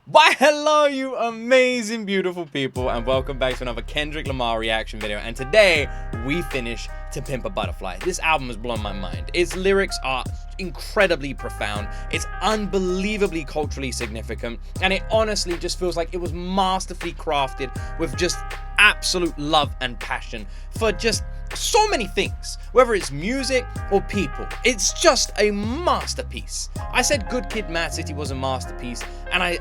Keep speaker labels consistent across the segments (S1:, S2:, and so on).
S1: Why hello you amazing beautiful people, and welcome back to another Kendrick Lamar reaction video. And today we finish To Pimp a Butterfly. This album has blown my mind. Its lyrics are incredibly profound, it's unbelievably culturally significant, and it honestly just feels like it was masterfully crafted with just absolute love and passion for just so many things, whether it's music or people. It's just a masterpiece. I said Good Kid, Mad City was a masterpiece, and I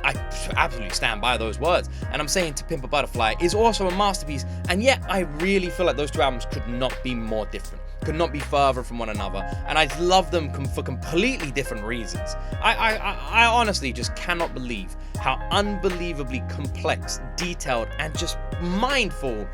S1: absolutely stand by those words. And I'm saying To Pimp a Butterfly is also a masterpiece, and yet I really feel like those two albums could not be more different, could not be further from one another, and I love them for completely different reasons. I honestly just cannot believe how unbelievably complex, detailed, and just mindful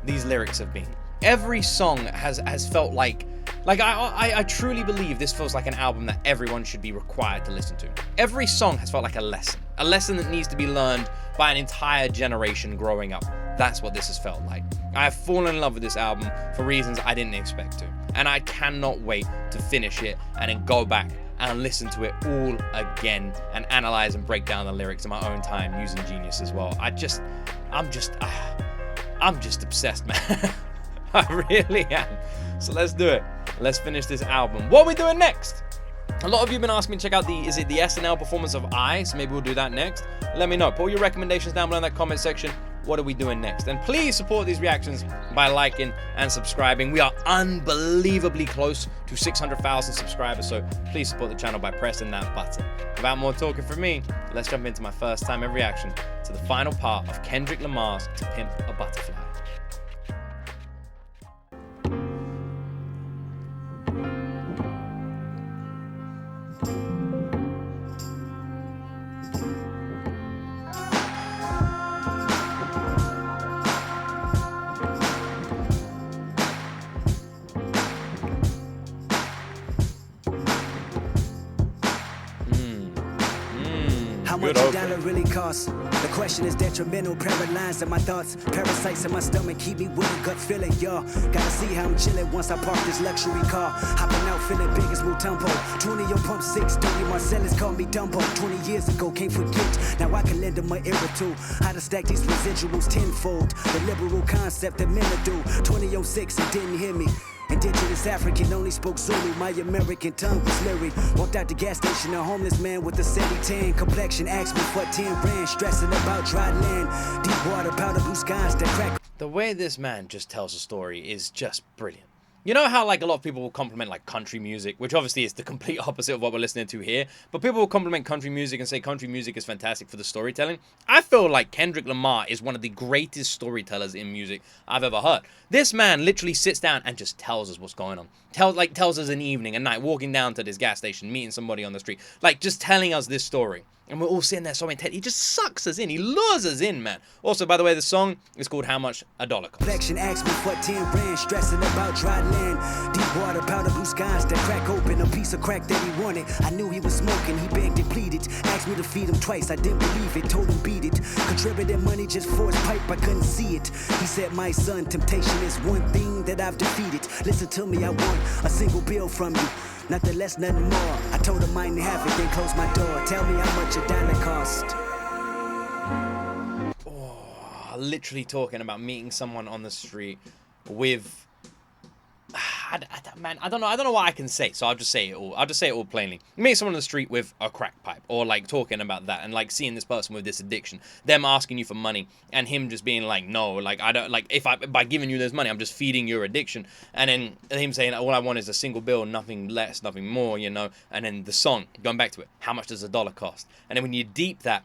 S1: these lyrics have been. Every song has felt like I truly believe this feels like an album that everyone should be required to listen to. Every song has felt like a lesson that needs to be learned by an entire generation growing up. That's what this has felt like. I have fallen in love with this album for reasons I didn't expect to, and I cannot wait to finish it and then go back and listen to it all again and analyze and break down the lyrics in my own time using Genius as well. I'm just obsessed, man. I really am. So let's do it. Let's finish this album. What are we doing next? A lot of you have been asking me to check out the SNL performance of I, so maybe we'll do that next. Let me know. Put all your recommendations down below in that comment section. What are we doing next? And please support these reactions by liking and subscribing. We are unbelievably close to 600,000 subscribers, so please support the channel by pressing that button. Without more talking from me, let's jump into my first time ever reaction to the final part of Kendrick Lamar's To Pimp a Butterfly.
S2: How much a dollar really costs? The question is detrimental, paralyzed in my thoughts. Parasites in my stomach keep me with a gut feeling, y'all. Gotta see how I'm chilling once I park this luxury car. Hopping out feeling big as Mutombo. 20 on pump 6, 30 Marcellus called me Dumbo. 20 years ago, can't forget. Now I can lend them my ear or two. How to stack these residuals tenfold. The liberal concept that men do. 20 on 6 and didn't hear me. Indigenous African, only spoke Zulu. My American tongue was lyric. Walked out the gas station, a homeless man with a sandy tan complexion. Asked me for 10 rand, stressing about dry land. Deep water, powder blue skies that crack.
S1: The way this man just tells a story is just brilliant. You know how like a lot of people will compliment like country music, which obviously is the complete opposite of what we're listening to here, but people will compliment country music and say country music is fantastic for the storytelling. I feel like Kendrick Lamar is one of the greatest storytellers in music I've ever heard. This man literally sits down and just tells us what's going on. Tells us an evening, a night, walking down to this gas station, meeting somebody on the street, like just telling us this story. And we're all sitting there so intent. He just sucks us in. He lures us in, man. Also, by the way, the song is called How Much a Dollar Costs.
S2: Complexion asked me for 10 rand, stressing about dry land. Deep water, powder blue skies that crack open. A piece of crack that he wanted. I knew he was smoking. He begged and pleaded. Asked me to feed him twice. I didn't believe it. Told him beat it. Contributed money just for his pipe. I couldn't see it. He said, my son, temptation is one thing that I've defeated. Listen to me, I want a single bill from you. Nothing less, nothing more. I told him I didn't have it, then closed my door. Tell me how much a dollar cost.
S1: Oh, literally talking about meeting someone on the street with... Man, I don't know what I can say, so I'll just say it all plainly. Meet someone on the street with a crack pipe, or like talking about that, and like seeing this person with this addiction, them asking you for money, and him just being like, no, like I don't, like if by giving you this money, I'm just feeding your addiction, and then him saying all I want is a single bill, nothing less, nothing more, you know, and then the song, going back to it, how much does a dollar cost? And then when you deep that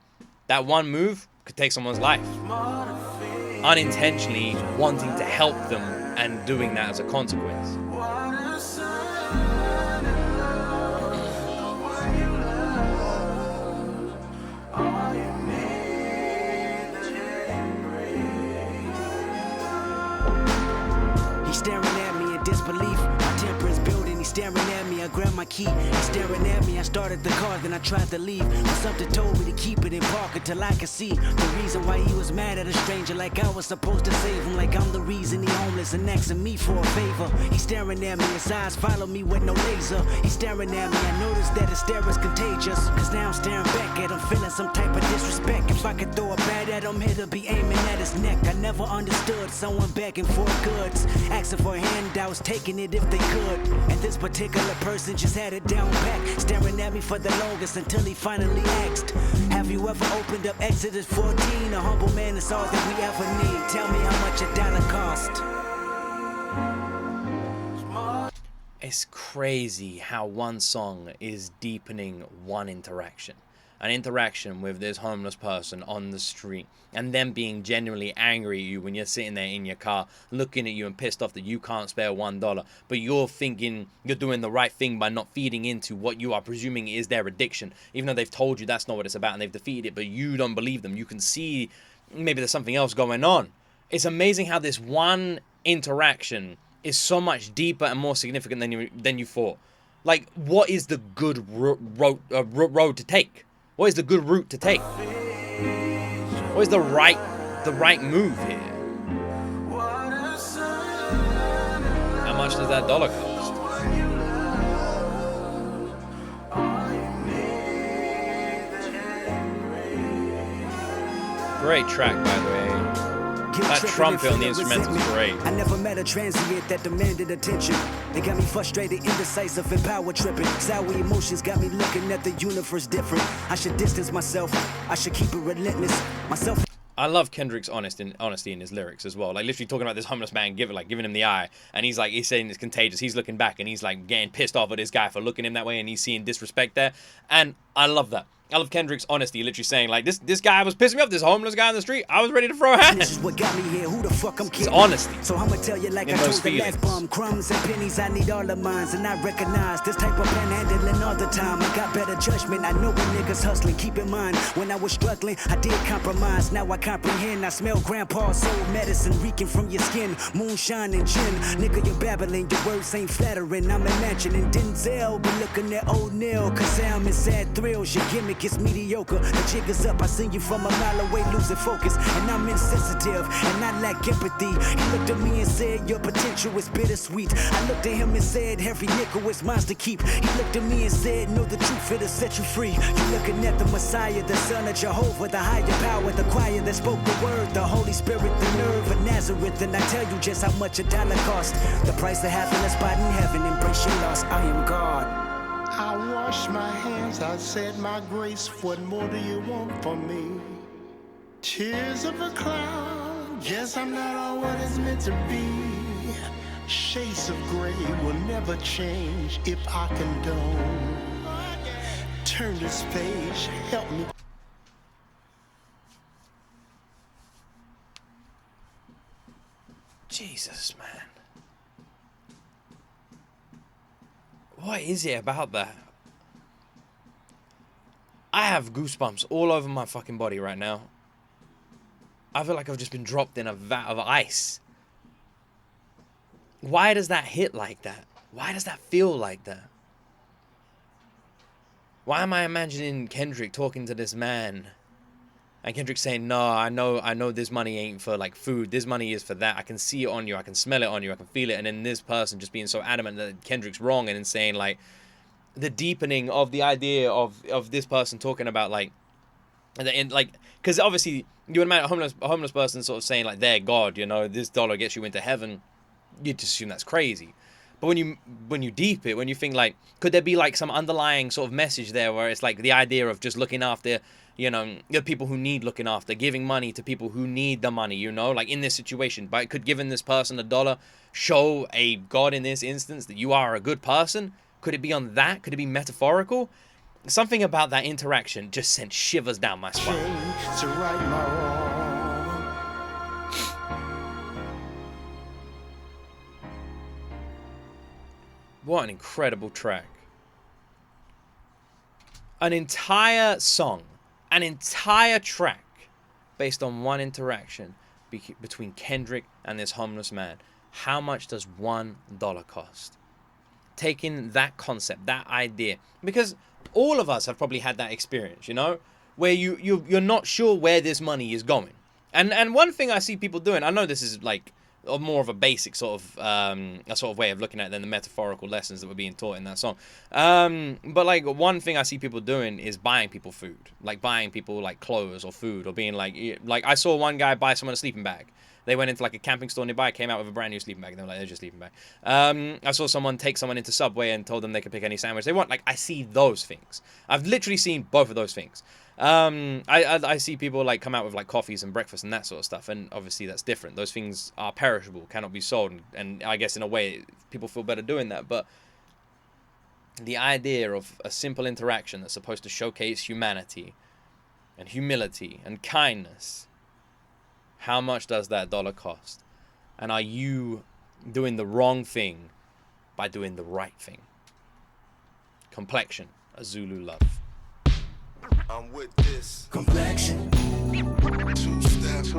S1: one move could take someone's life, unintentionally wanting to help them and doing that as a consequence.
S2: He's staring at me in disbelief. My temper is building. He's staring at me. I grab my my key. He staring at me, I started the car, then I tried to leave. But something told me to keep it in park until I could see the reason why he was mad at a stranger, like I was supposed to save him, like I'm the reason he homeless and asking me for a favor. He's staring at me, his eyes follow me with no laser. He's staring at me, I noticed that his stare is contagious. Cause now I'm staring back at him, feeling some type of disrespect. If I could throw a bat at him, it'll be aiming at his neck. I never understood someone begging for goods, asking for handouts, taking it if they could. And this particular person just had it down back, staring at me for the longest until he finally asked, have you ever opened up Exodus 14? A humble man is all that we ever need. Tell me how much a dollar cost.
S1: It's crazy how one song is deepening one interaction. An interaction with this homeless person on the street, and them being genuinely angry at you when you're sitting there in your car looking at you and pissed off that you can't spare $1, but you're thinking you're doing the right thing by not feeding into what you are presuming is their addiction, even though they've told you that's not what it's about and they've defeated it, but you don't believe them. You can see maybe there's something else going on. It's amazing how this one interaction is so much deeper and more significant than you thought. Like, what is the good road to take? What is the good route to take? What is the right move here? How much does that dollar cost? Great track, by the way. That trumpet on the instrumental is great.
S2: I never met a transient that demanded attention. They got me frustrated, indecisive, and power tripping. Sour emotions got me looking at the universe different. I should distance myself. I should keep it relentless. Myself.
S1: I love Kendrick's honesty in his lyrics as well. Like, literally talking about this homeless man giving him the eye, and he's saying it's contagious. He's looking back and he's like getting pissed off at this guy for looking at him that way, and he's seeing disrespect there. And I love that. I love Kendrick's honesty, literally saying, like, this guy was pissing me off, this homeless guy on the street. I was ready to throw hands.
S2: This is what got me here. Who the fuck I'm kidding?
S1: It's honesty.
S2: So I'ma tell you like I told the last bum. Crumbs and pennies, I need all of mine. And I recognize this type of panhandling all the time. I got better judgment. I know when niggas hustling. Keep in mind, when I was struggling, I did compromise. Now I comprehend. I smell grandpa's soul medicine reeking from your skin. Moonshine and gin. Nigga, you're babbling. Your words ain't flattering. I'm imagining Denzel, but looking at O'Neal. Cause I'm in sad thrills. Your gimmick is mediocre. The jig is up, I seen you from a mile away losing focus. And I'm insensitive, and I lack empathy. He looked at me and said, your potential is bittersweet. I looked at him and said, every nickel is mine to keep. He looked at me and said, know the truth, it'll set you free. You looking at the Messiah, the Son of Jehovah, the higher power, the choir that spoke the word, the Holy Spirit, the nerve of Nazareth. And I tell you just how much a dollar cost. The price of having a spot in heaven. Embrace your loss, I am God.
S3: I washed my hands, I said my grace. What more do you want from me? Tears of a cloud, guess I'm not all what it's meant to be. Shades of gray will never change if I condone. Turn this page, help me.
S1: Jesus, man. What is it about that? I have goosebumps all over my fucking body right now. I feel like I've just been dropped in a vat of ice. Why does that hit like that? Why does that feel like that? Why am I imagining Kendrick talking to this man? And Kendrick saying, no, I know this money ain't for like food. This money is for that. I can see it on you. I can smell it on you. I can feel it. And then this person just being so adamant that Kendrick's wrong, and then saying like the deepening of the idea of this person talking about like, because obviously you would imagine a homeless person sort of saying like, they're God, you know, this dollar gets you into heaven. You'd just assume that's crazy. But when you deep it, when you think like, could there be like some underlying sort of message there where it's like the idea of just looking after, you know, the people who need looking after, giving money to people who need the money, you know, like in this situation. But could giving this person $1 show a God in this instance that you are a good person? Could it be on that? Could it be metaphorical? Something about that interaction just sent shivers down my spine.
S3: To right my wrong.
S1: What an incredible track. An entire song, an entire track based on one interaction between Kendrick and this homeless man. How much does $1 cost? taking that concept, that idea, because all of us have probably had that experience, you know, where you're not sure where this money is going. And one thing I see people doing, I know this is like more of a basic sort of way of looking at it than the metaphorical lessons that were being taught in that song. But like one thing I see people doing is buying people food, like buying people like clothes or food, or being like I saw one guy buy someone a sleeping bag. They went into like a camping store nearby, came out with a brand new sleeping bag, and they were like, they're just sleeping bag. I saw someone take someone into Subway and told them they could pick any sandwich they want. Like, I see those things. I've literally seen both of those things. I see people like come out with like coffees and breakfast and that sort of stuff, and obviously that's different. Those things are perishable, cannot be sold, and I guess in a way people feel better doing that. But the idea of a simple interaction that's supposed to showcase humanity and humility and kindness, how much does that dollar cost? And are you doing the wrong thing by doing the right thing? Complexion, a Zulu love.
S4: I'm with this.
S2: Complexion.
S4: Two steps.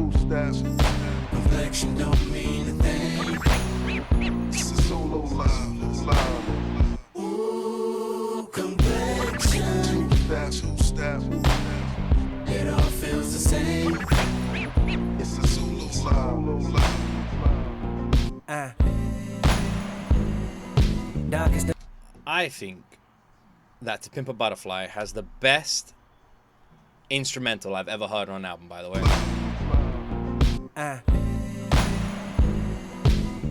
S2: Complexion don't mean a thing.
S4: It's a solo love.
S2: Ooh, complexion.
S4: Two steps.
S2: It all feels the same.
S4: It's a solo love.
S2: Darkest.
S1: I think that To Pimp a Butterfly has the best instrumental I've ever heard on an album, by the way.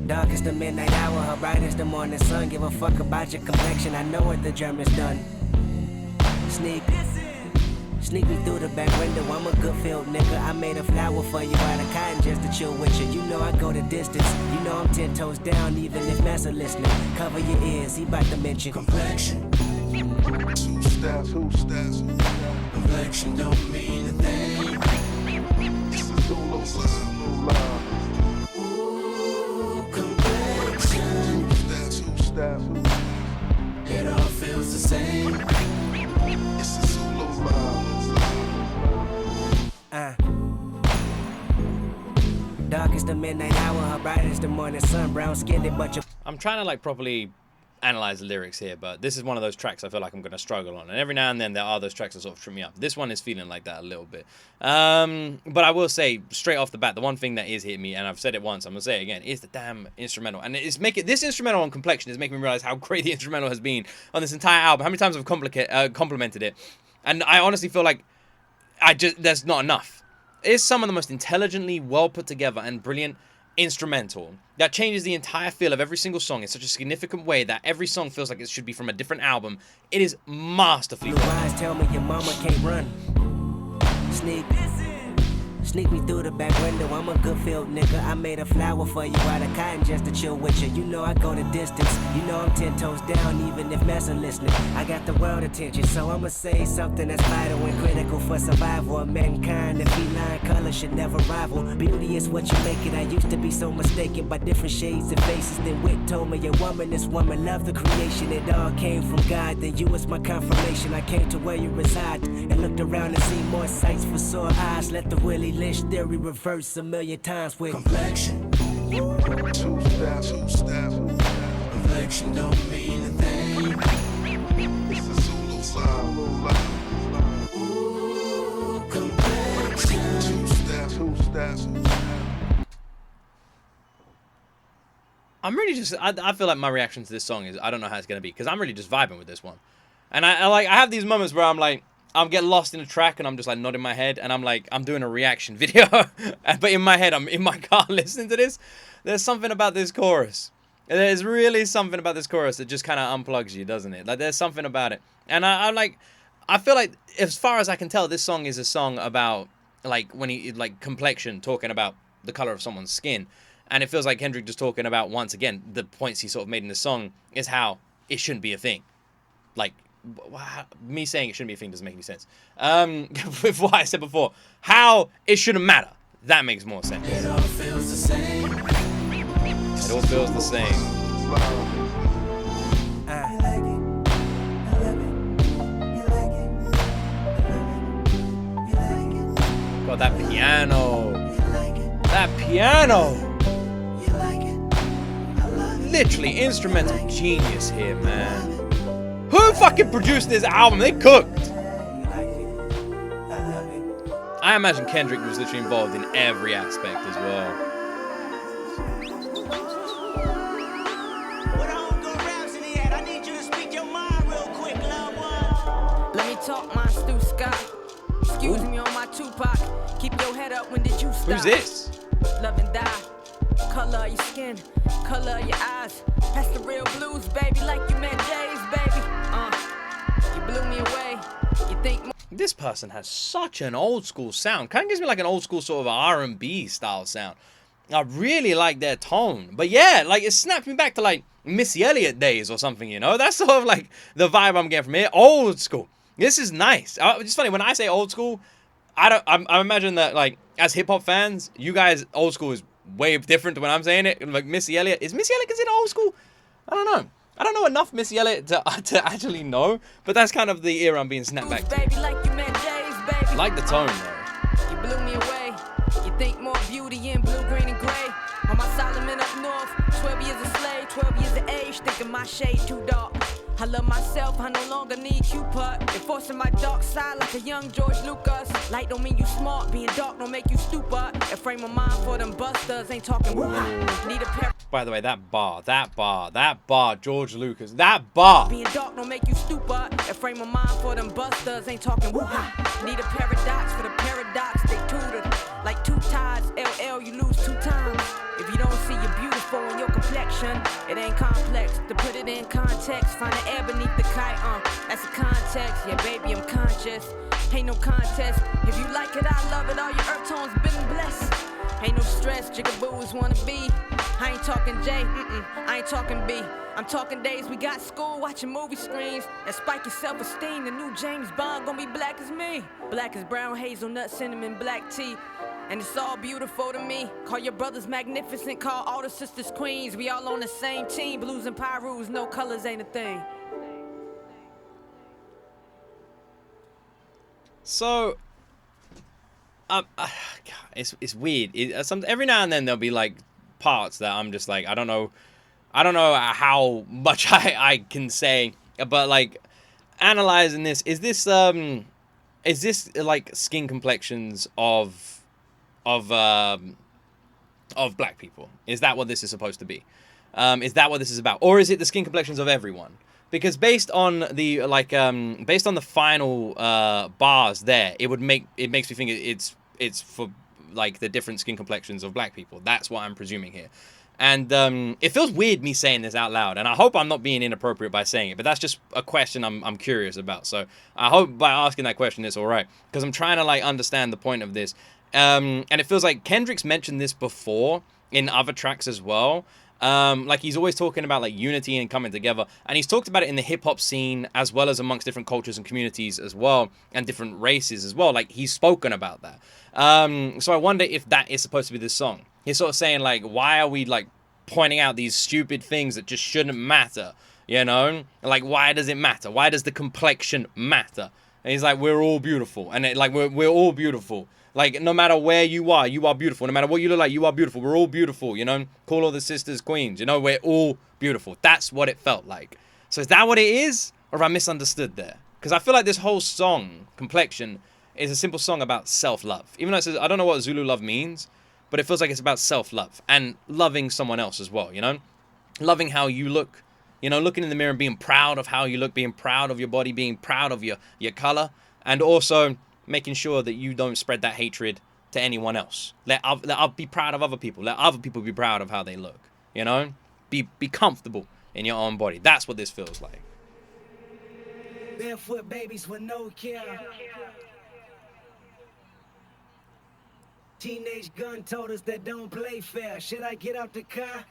S2: Dark is the midnight hour, her bright is the morning sun. Give a fuck about your complexion, I know what the German's done. Sneak me through the back window, I'm a good field nigga. I made a flower for you out of cotton just to chill with you. You know I go the distance, you know I'm 10 toes down even if Massa listening. Cover your ears, he bout to mention complexion.
S4: Two steps.
S2: Complexion don't mean a thing.
S4: It's a solo love.
S2: Ooh, complexion.
S4: Two steps.
S2: It all feels the same.
S4: It's a solo love.
S2: Dark is the midnight hour, her bright is the morning sun. Brown skinned, but you.
S1: I'm trying to like properly analyze the lyrics here, but this is one of those tracks I feel like I'm going to struggle on. And every now and then there are those tracks that sort of trip me up. This one is feeling like that a little bit. But I will say, straight off the bat, the one thing that is hitting me, and I've said it once, I'm going to say it again, is the damn instrumental. And this instrumental on Complexion is making me realize how great the instrumental has been on this entire album. How many times I've complimented it. And I honestly feel like there's not enough. It's some of the most intelligently well put together and brilliant instrumental that changes the entire feel of every single song in such a significant way that every song feels like it should be from a different album. It is masterfully
S2: Blue eyes tell me your mama can't run. Sneak me through the back window, I'm a good field nigga. I made a flower for you out of cotton just to chill with you. You know I go the distance, you know I'm 10 toes down even if Massa listening. I got the world attention, so I'ma say something that's vital and critical for survival of mankind. The feline color should never rival. Beauty is what you make it. I used to be so mistaken by different shades and faces. Then Wit told me a woman, this woman loved the creation. It all came from God, then you was my confirmation. I came to where you reside and looked around and seen more sights for sore eyes. Let the Willie Lynch theory reverse a million times with complexion.
S4: Two steps.
S2: Complexion don't mean a thing.
S4: It's a solo love.
S2: Ooh, complexion.
S4: Two steps.
S1: I'm really just, I feel like my reaction to this song is, I don't know how it's going to be, because I'm really just vibing with this one. And I have these moments where I'm like, I'll get lost in a track and I'm just like nodding my head and I'm like, I'm doing a reaction video. But in my head, I'm in my car listening to this. There's something about this chorus. There's really something about this chorus that just kind of unplugs you, doesn't it? Like there's something about it. And I feel like, as far as I can tell, this song is a song about like when he, like Complexion, talking about the color of someone's skin. And it feels like Kendrick just talking about, once again, the points he sort of made in the song is how it shouldn't be a thing. Like, me saying it shouldn't be a thing doesn't make any sense. With what I said before, how it shouldn't matter, that makes more sense.
S2: It all feels the same.
S1: It all feels the same. God, that piano. That piano. literally instrumental genius here, man. Who fucking produced this album? They cooked. I imagine Kendrick was literally involved in every aspect as well.
S5: Let me talk my Stu Scott. Excuse me on my Tupac. Keep your head up, when did you stop?
S1: Who's this?
S5: Love and die. Color of your skin, color of your eyes. That's the real blues, baby, like you met Jay's, baby. You blew me away. You think more.
S1: This person has such an old school sound. Kind of gives me like an old school sort of R&B style sound. I really like their tone. But yeah, like it snapped me back to like Missy Elliott days or something, you know? That's sort of like the vibe I'm getting from here. Old school. This is nice. It's funny, when I say old school, I imagine that like as hip hop fans, you guys, old school is way different to when I'm saying it. Like Missy Elliott. Is Missy Elliott considered old school? I don't know. I don't know enough Missy Elliott to actually know, but that's kind of the era I'm being snapped back to.
S5: Baby, like you met Jay's, baby.
S1: I like the tone though.
S5: You blew me away. You think more beauty in blue, green, and gray. On my Solomon up north, 12 years a slave, 12 years of age, thinking my shade too dark. I love myself, I no longer need Cupid. Enforcing my dark side like a young George Lucas. Light don't mean you smart, being dark don't make you stupid. A frame of mind for them busters, ain't talking woo. Need a pair.
S1: By the way, that bar, George Lucas, that bar.
S5: Being dark don't make you stupid. A frame of mind for them busters, ain't talking woo. Need a paradox for the paradox, they tutored. Like two tides, LL, you lose 2 times. If you don't see you're beautiful in your complexion, it ain't complex. To put it in context, find the air beneath the kite, that's a context. Yeah, baby, I'm conscious. Ain't no contest. If you like it, I love it. All your earth tones been blessed. Ain't no stress, jigaboos wanna be. I ain't talking J, I ain't talking B. I'm talking days we got school, watching movie screens. And spike your self-esteem, the new James Bond gonna be black as me. Black as brown, hazelnut, cinnamon, black tea. And it's all beautiful to me. Call your brothers magnificent, call all the sisters queens. We all on the same team, blues and pyrus, no colors ain't a thing.
S1: So, it's weird. Every now and then there'll be like parts that I'm just like, I don't know how much I can say, but like analyzing this, is this like skin complexions of black people? Is that what this is supposed to be? Is that what this is about, or is it the skin complexions of everyone? Because based on the final bars there, it makes me think it's for like the different skin complexions of black people. That's what I'm presuming here. And it feels weird me saying this out loud, and I hope I'm not being inappropriate by saying it, but that's just a question I'm curious about. So I hope by asking that question it's all right, because I'm trying to like understand the point of this. And it feels like Kendrick's mentioned this before in other tracks as well. Like he's always talking about like unity and coming together, and he's talked about it in the hip hop scene as well as amongst different cultures and communities as well, and different races as well. Like he's spoken about that. So I wonder if that is supposed to be this song. He's sort of saying like, why are we like pointing out these stupid things that just shouldn't matter? You know, like why does it matter? Why does the complexion matter? And he's like, we're all beautiful, and like we're all beautiful. Like, no matter where you are beautiful. No matter what you look like, you are beautiful. We're all beautiful, you know? Call all the sisters queens, you know? We're all beautiful. That's what it felt like. So is that what it is? Or have I misunderstood there? Because I feel like this whole song, Complexion, is a simple song about self-love. Even though it says, I don't know what Zulu love means, but it feels like it's about self-love and loving someone else as well, you know? Loving how you look, you know, looking in the mirror and being proud of how you look, being proud of your body, being proud of your color, and also making sure that you don't spread that hatred to anyone else. Let be proud of other people. Let other people be proud of how they look. You know? Be comfortable in your own body. That's what this feels like.
S2: Barefoot babies with no care. Teenage gun told us that don't play fair. Should I get out the car?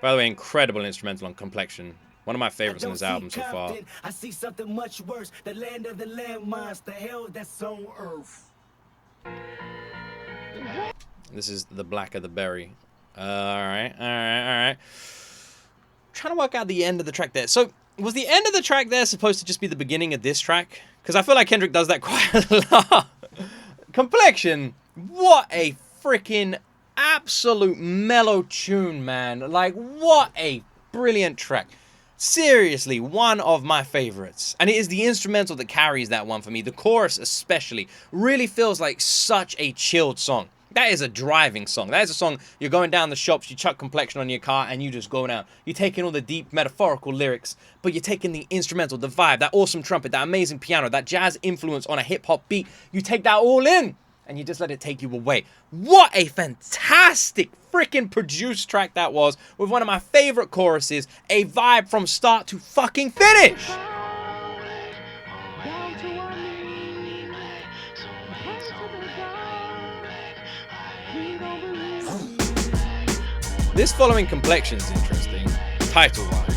S1: By the way, incredible instrumental on Complexion. One of my favorites on this album so far.
S2: I see something much worse. The land of the landmines, the hell that's on earth.
S1: This is the Black of the Berry. All right. Trying to work out the end of the track there. So, was the end of the track there supposed to just be the beginning of this track? Because I feel like Kendrick does that quite a lot. Complexion, what a freaking absolute mellow tune, man. Like, what a brilliant track. Seriously, one of my favorites. And it is the instrumental that carries that one for me. The chorus especially really feels like such a chilled song. That is a driving song. That is a song you're going down the shops, you chuck Complexion on your car, and you just go down. You're taking all the deep metaphorical lyrics, but you're taking the instrumental, the vibe, that awesome trumpet, that amazing piano, that jazz influence on a hip-hop beat. You take that all in, and you just let it take you away. What a fantastic freaking produced track that was, with one of my favorite choruses, a vibe from start to fucking finish. This following Complexion's interesting, title-wise.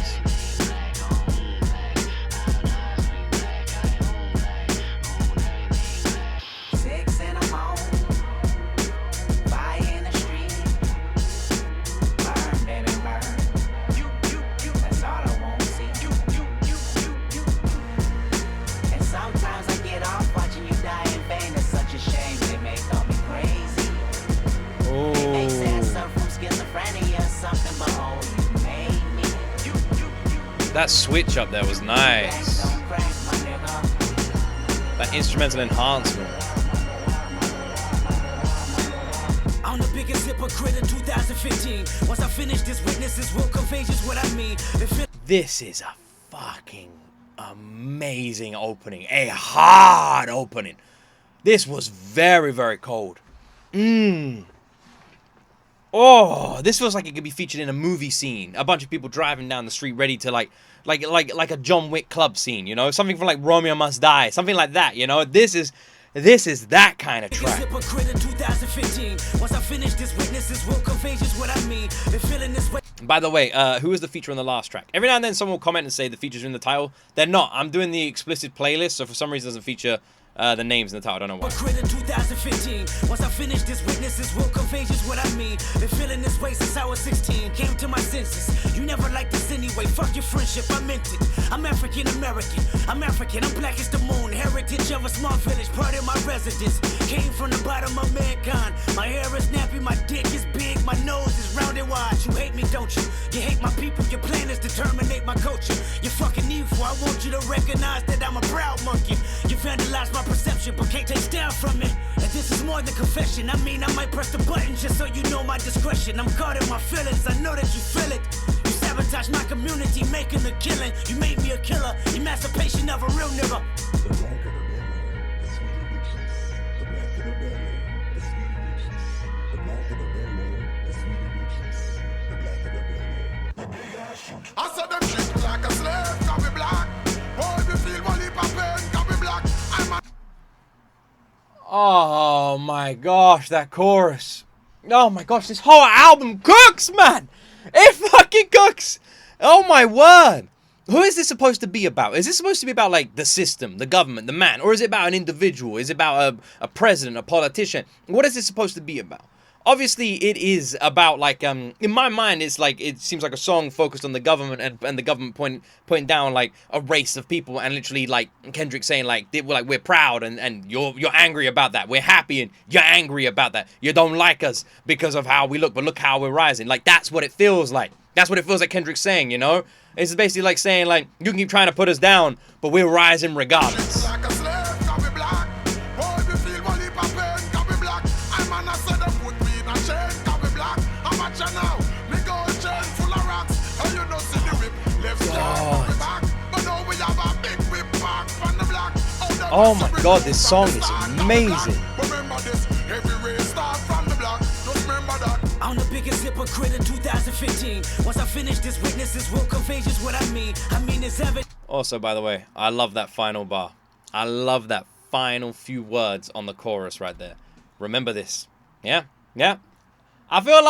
S1: That switch up there was nice. That instrumental enhancement.
S2: I'm the biggest hypocrite in 2015. Once I finish this, witnesses will convey just what I mean.
S1: This is a fucking amazing opening. A hard opening. This was very, very cold. Oh, this feels like it could be featured in a movie scene. A bunch of people driving down the street ready to like a John Wick club scene, you know? Something from like Romeo Must Die. Something like that, you know? This is that kind of track. By the way, who was the feature on the last track? Every now and then someone will comment and say the features are in the title. They're not. I'm doing the explicit playlist, so for some reason it doesn't feature the names in the title. I don't know why.
S2: Once I finish this, witnesses will convey just what I mean. Been feeling this way since I was 16. Came to my senses. You never liked this anyway. Fuck your friendship, I meant it. I'm African American. I'm African. I'm black as the moon. Heritage of a small village. Part of my residence. Came from the bottom of mankind. My hair is nappy. My dick is big. My nose is round and wide. You hate me, don't you? You hate my people. Your plan is to terminate my culture. You're fucking evil. I want you to recognize that I'm a proud monkey. You vandalize my perception, but can't take down from it. And this is more than confession. I mean, I might press the button just so you know my discretion. I'm caught in my feelings. I know that you feel it. You sabotage my community, making a killing. You made me a killer. Emancipation of a real nigga.
S4: I said them treat me like a slave, can be black. Oh, if you feel one heap of pain, can be black. I'm a
S1: Oh my gosh, that chorus. Oh my gosh, this whole album cooks, man. It fucking cooks. Oh my word. Who is this supposed to be about? Is this supposed to be about like the system, the government, the man? Or is it about an individual? Is it about a president, a politician? What is this supposed to be about? Obviously, it is about, like, in my mind, it's like, it seems like a song focused on the government and the government pointing down, like, a race of people, and literally, like, Kendrick saying, like, we're proud, and you're angry about that. We're happy, and you're angry about that. You don't like us because of how we look, but look how we're rising. Like, that's what it feels like. That's what it feels like Kendrick's saying, you know? It's basically like saying, like, you can keep trying to put us down, but we're rising regardless.
S4: like a slave, can be black. Oh, if you feel one heap of pain, can be black. I'm an asset that put me in a chain, can be black. I'm at you now. Me gold chain full of rocks. And you know see the whip. Left can be back. But now we have a big whip back from the black.
S1: Oh my god, this song is amazing.
S4: Remember this, every race start from the black. Just remember that.
S2: I'm the biggest hypocrite in 2015. Once I finish this, witnesses will convey just what I mean. I mean, it's evident.
S1: Also, by the way, I love that final bar. I love that final few words on the chorus right there. Remember this. Yeah? Yeah? I feel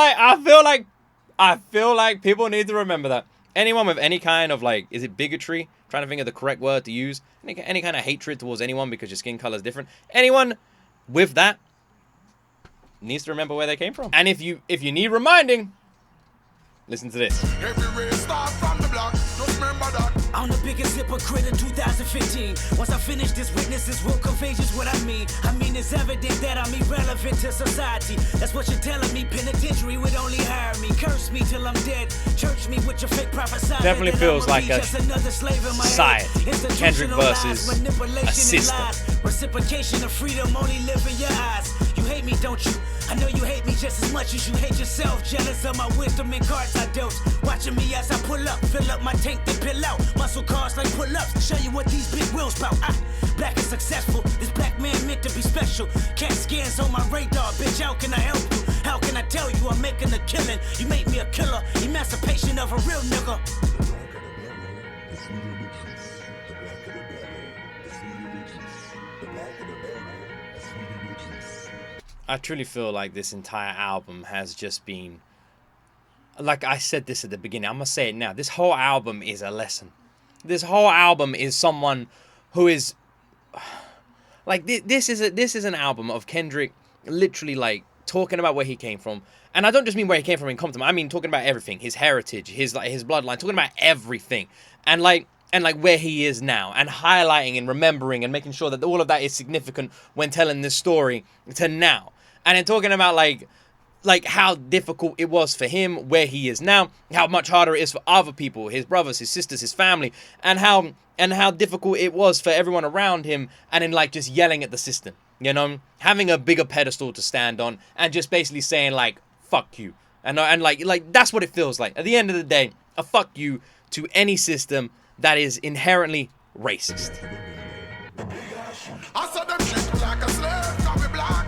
S1: like people need to remember that. Anyone with any kind of, like, is it bigotry? I'm trying to think of the correct word to use. Any kind of hatred towards anyone because your skin color is different. Anyone with that needs to remember where they came from. And if you need reminding, listen to this.
S4: Every race start from the block. Just remember that.
S2: I'm the biggest hypocrite in 2015. Once I finish this, witnesses will convey just what I mean. It's evident that I'm irrelevant to society. That's what you're telling me. Penitentiary would only hire me. Curse me till I'm dead. Church me with your fake prophesy.
S1: Definitely feels like a side. Kendrick versus a sister.
S2: Reciprocation of freedom only live in your eyes. You hate me, don't you? I know you hate me just as much as you hate yourself. Jealous of my wisdom and cards I dealt. Watching me as I pull up, fill up my tank, then pill out. Muscle cars like pull-ups. Show you what these big wheels bout. Black and successful. This black man meant to be special. Cat scans on my radar, bitch. How can I help you? How can I tell you I'm making a killing? You make me a killer. Emancipation of a real nigga.
S1: I truly feel like this entire album has just been, like I said this at the beginning, I'm gonna say it now. This whole album is a lesson. This whole album is someone who is like this is an album of Kendrick literally like talking about where he came from. And I don't just mean where he came from in Compton. I mean talking about everything, his heritage, his bloodline, talking about everything. And like where he is now, and highlighting and remembering and making sure that all of that is significant when telling this story to now. And then talking about like how difficult it was for him where he is now, how much harder it is for other people, his brothers, his sisters, his family, and how difficult it was for everyone around him, and then like just yelling at the system, you know, having a bigger pedestal to stand on and just basically saying like fuck you. And like that's what it feels like. At the end of the day, a fuck you to any system that is inherently racist.
S4: I saw them treat me like a slave, can be black.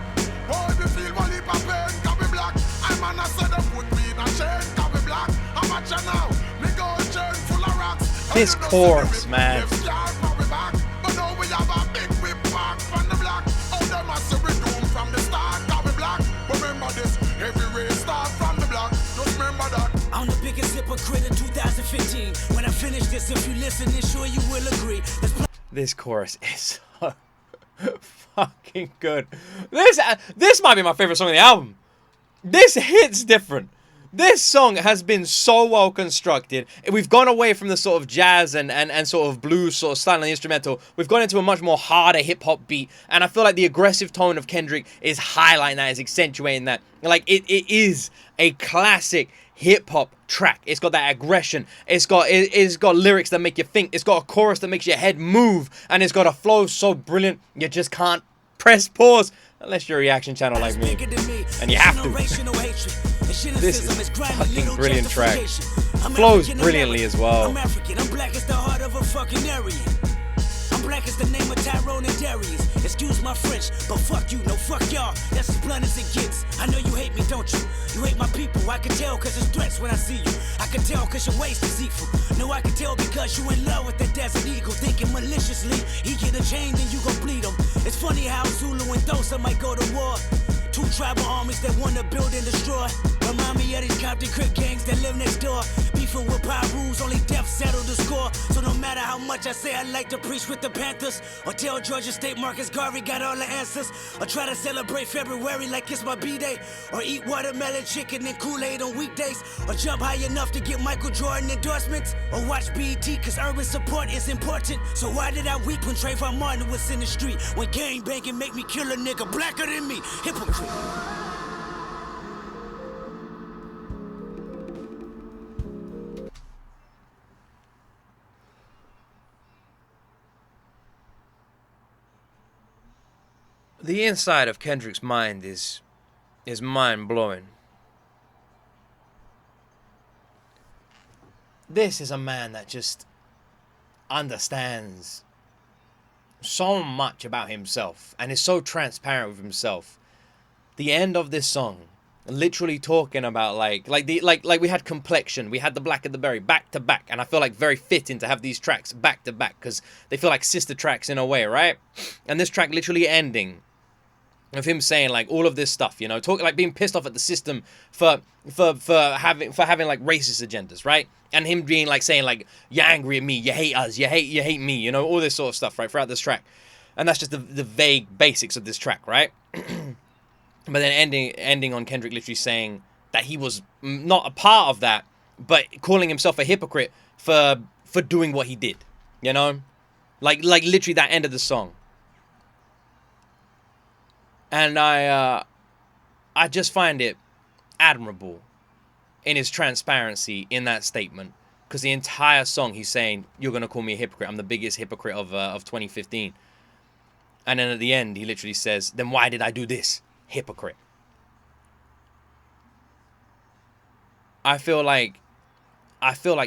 S4: Boy, me feel one heap of pain, can be black. I'm an I said them put me in a chain, can be black. I'm a chain now, me go chain full of rocks.
S1: This chorus, man.
S4: But now we have a big whip back from the black. Oh, them a say we doom from the start, can be black. But remember this, every race start from the black. Just remember that.
S2: I'm the biggest hypocrite in 2015. When I finish this, if you listen, then sure you will agree.
S1: This chorus is so fucking good. This might be my favorite song on the album. This hits different. This song has been so well constructed. We've gone away from the sort of jazz and sort of blues sort of style on the instrumental. We've gone into a much more harder hip-hop beat. And I feel like the aggressive tone of Kendrick is highlighting that, is accentuating that. Like, it is a classic hip-hop track. It's got that aggression. It's got lyrics that make you think. It's got a chorus that makes your head move. And it's got a flow so brilliant, you just can't press pause. Unless you're a reaction channel like me. And you have to. This is a fucking brilliant track. Flows brilliantly as well.
S2: I'm African, I'm black as the heart of a fucking Aryan. I'm black as the name of Tyrone and Darius. Excuse my French, but fuck you, no fuck y'all. That's as blunt as it gets. I know you hate me, don't you? You hate my people, I can tell cause it's threats when I see you. I can tell cause your waist is deceitful. No, I can tell because you in love with the desert eagle. Thinking maliciously, he get a chain then you gon' bleed him. It's funny how Zulu and Dosa might go to war. Two tribal armies that wanna build and destroy. Remind me of these Compton Crip gangs that live next door. Beefing with power rules, only death settle the score. So no matter how much I say I like to preach with the Panthers, or tell Georgia State Marcus Garvey got all the answers, or try to celebrate February like it's my B-Day, or eat watermelon chicken and Kool-Aid on weekdays, or jump high enough to get Michael Jordan endorsements, or watch BET cause urban support is important. So why did I weep when Trayvon Martin was in the street? When gang banging make me kill a nigga blacker than me? Hypocrite.
S1: The inside of Kendrick's mind is mind-blowing. This is a man that just understands so much about himself and is so transparent with himself. The end of this song, literally talking about like we had Complexion, we had The Black and the Berry back to back, and I feel like very fitting to have these tracks back to back because they feel like sister tracks in a way, right? And this track literally ending of him saying like all of this stuff, you know, talking like being pissed off at the system for having like racist agendas, right? And him being like saying like, you're angry at me, you hate us, you hate me, you know, all this sort of stuff, right, throughout this track. And that's just the vague basics of this track, right? But then ending on Kendrick literally saying that he was not a part of that, but calling himself a hypocrite for for doing what he did, you know? Like literally that end of the song. And I just find it admirable in his transparency in that statement. Because the entire song he's saying, you're going to call me a hypocrite. I'm the biggest hypocrite of 2015. And then at the end, he literally says, then why did I do this? Hypocrite. I feel like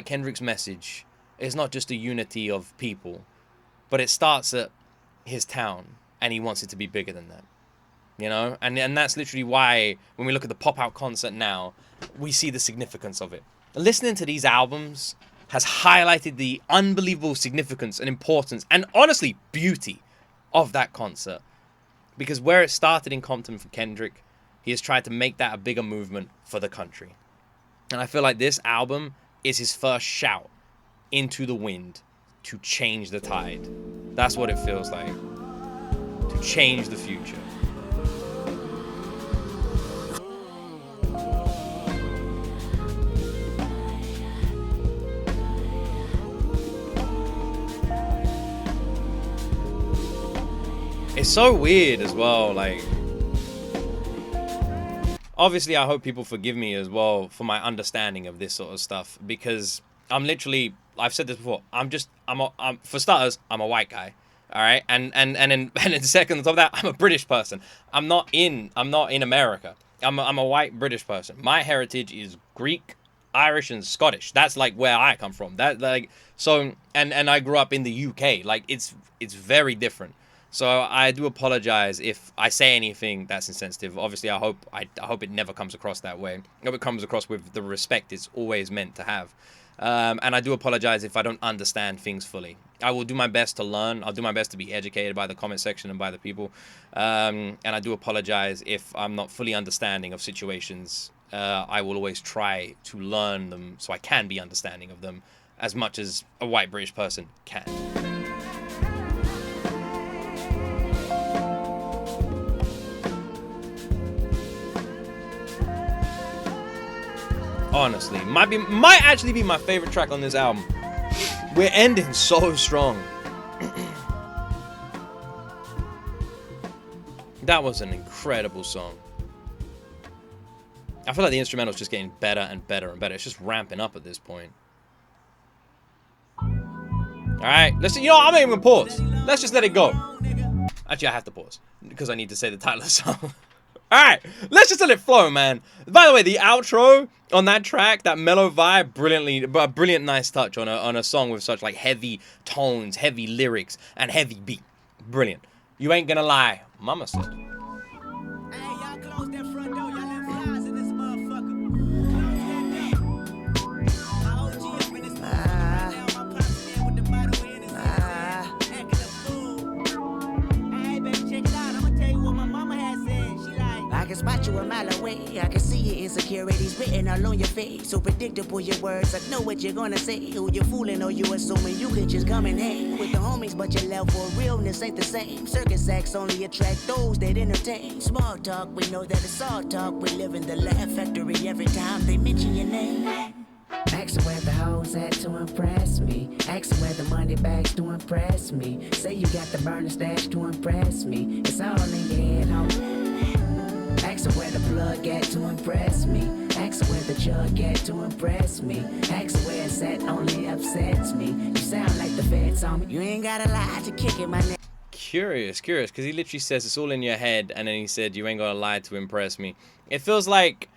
S1: Kendrick's message is not just a unity of people, but it starts at his town, and he wants it to be bigger than that. You know? And that's literally why, when we look at the pop-out concert now, we see the significance of it. Listening to these albums has highlighted the unbelievable significance and importance, and honestly, beauty of that concert. Because where it started in Compton for Kendrick, he has tried to make that a bigger movement for the country. And I feel like this album is his first shout into the wind to change the tide. That's what it feels like. To change the future. It's so weird as well, like, obviously I hope people forgive me as well for my understanding of this sort of stuff, because I'm literally, I've said this before, for starters, I'm a white guy, all right, and then second on top of that, I'm a British person. I'm not in America. I'm a white British person. My heritage is Greek, Irish, and Scottish. That's like where I come from. That like so, and I grew up in the UK. Like it's very different. So I do apologize if I say anything that's insensitive. Obviously, I hope it never comes across that way. I hope it comes across with the respect it's always meant to have. And I do apologize if I don't understand things fully. I will do my best to learn. I'll do my best to be educated by the comment section and by the people. And I do apologize if I'm not fully understanding of situations. I will always try to learn them so I can be understanding of them as much as a white British person can. Honestly, might actually be my favorite track on this album. We're ending so strong. That was an incredible song. I feel like the instrumental's just getting better and better and better. It's just ramping up at this point. All right, let's. You know, I'm not even gonna pause. Let's just let it go. Actually, I have to pause because I need to say the title of the song. Alright, let's just let it flow, man. By the way, the outro on that track, that mellow vibe, brilliant nice touch on a song with such like heavy tones, heavy lyrics, and heavy beat. Brilliant. You ain't gonna lie, mama said.
S6: Spot you a mile away. I can see your insecurities written all on your face. So predictable your words. I know what you're gonna say. Who you fooling or you assuming you can just come and hang with the homies, but your level of realness ain't the same. Circus acts only attract those that entertain. Small talk, we know that it's all talk. We live in the laugh factory every time they mention your name. Ask where the hoes at to impress me. Ask where the money bags to impress me. Say you got the burner stash to impress me. It's all in your head, homie. Ask where the plug at to impress me. Ask where the jug at to impress me. Ask where it's at only upsets me. You sound like the feds on me. You ain't gotta lie to kick it, my nigga.
S1: Curious, because he literally says it's all in your head, and then he said you ain't gonna lie to impress me. It feels like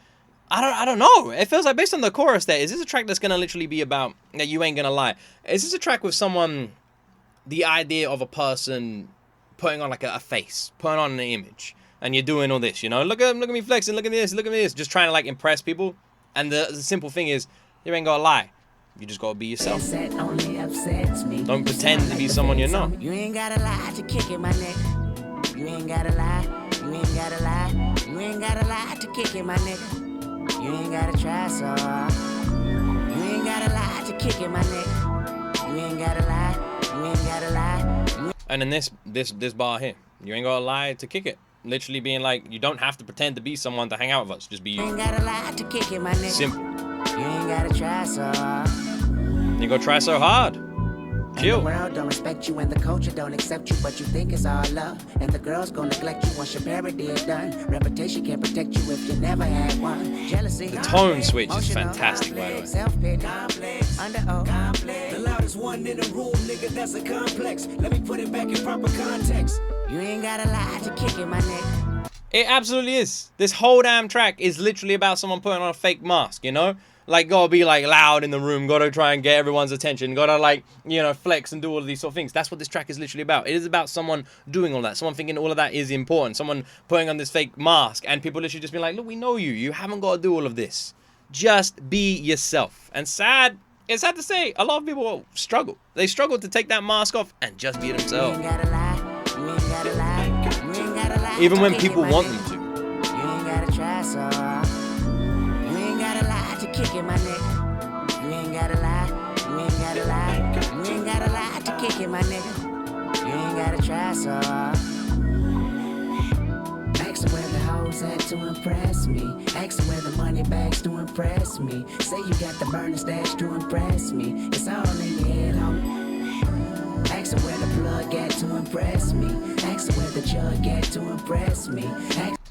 S1: I don't know. It feels like based on the chorus there, is this a track that's gonna literally be about that you ain't gonna lie? Is this a track with someone, the idea of a person putting on like a face, putting on an image? And you're doing all this, you know? Look at me flexing, look at this, just trying to like impress people. And the simple thing is, you ain't gotta lie. You just gotta be yourself. Don't pretend to be someone you're not.
S6: You ain't gotta lie to kick it, my nigga. You ain't gotta lie, you ain't gotta lie. You ain't gotta lie to kick it, my nigga. You ain't gotta try so hard. You ain't gotta lie to kick it, my nigga. You ain't gotta lie, you ain't gotta lie.
S1: And then this bar here, you ain't gotta lie to kick it. Literally being like, you don't have to pretend to be someone to hang out with us. Just be you.
S6: You ain't gotta lie to kick it, my nigga.
S1: Simple.
S6: You ain't gotta try so hard.
S1: You gotta try so hard. Chill.
S6: And the world don't respect you and the culture don't accept you, but you think it's all love. And the girls gon' neglect you once your parody is done. Reputation can't protect you if you never had one. Jealousy.
S1: The tone switch is fantastic, by the way.
S6: Self-pity, complex, complex.
S2: The loudest one in the room, nigga, that's a complex. Let me put it back in proper context.
S6: You ain't gotta lie to kick it, my nigga.
S1: It absolutely is. This whole damn track is literally about someone putting on a fake mask, you know? Like, gotta be, like, loud in the room, gotta try and get everyone's attention, gotta, like, you know, flex and do all of these sort of things. That's what this track is literally about. It is about someone doing all that, someone thinking all of that is important, someone putting on this fake mask, and people literally just being like, look, we know you. You haven't got to do all of this. Just be yourself. And it's sad to say, a lot of people struggle. They struggle to take that mask off and just be themselves.
S6: You ain't gotta lie. You ain't gotta lie. You ain't gotta lie.
S1: Even when people want them to.
S6: You ain't gotta try so hard. You ain't gotta lie to kick it, my nigga. You ain't gotta lie. You ain't gotta lie. You ain't gotta lie to kick it, my nigga. You ain't gotta try so hard. Ask where the hoes at to impress me. Ask where the money bags to impress me. Say you got the burner stash to impress me. It's all in your head, homie. Ask where the plug at to impress me. Ask where the jug at to impress me.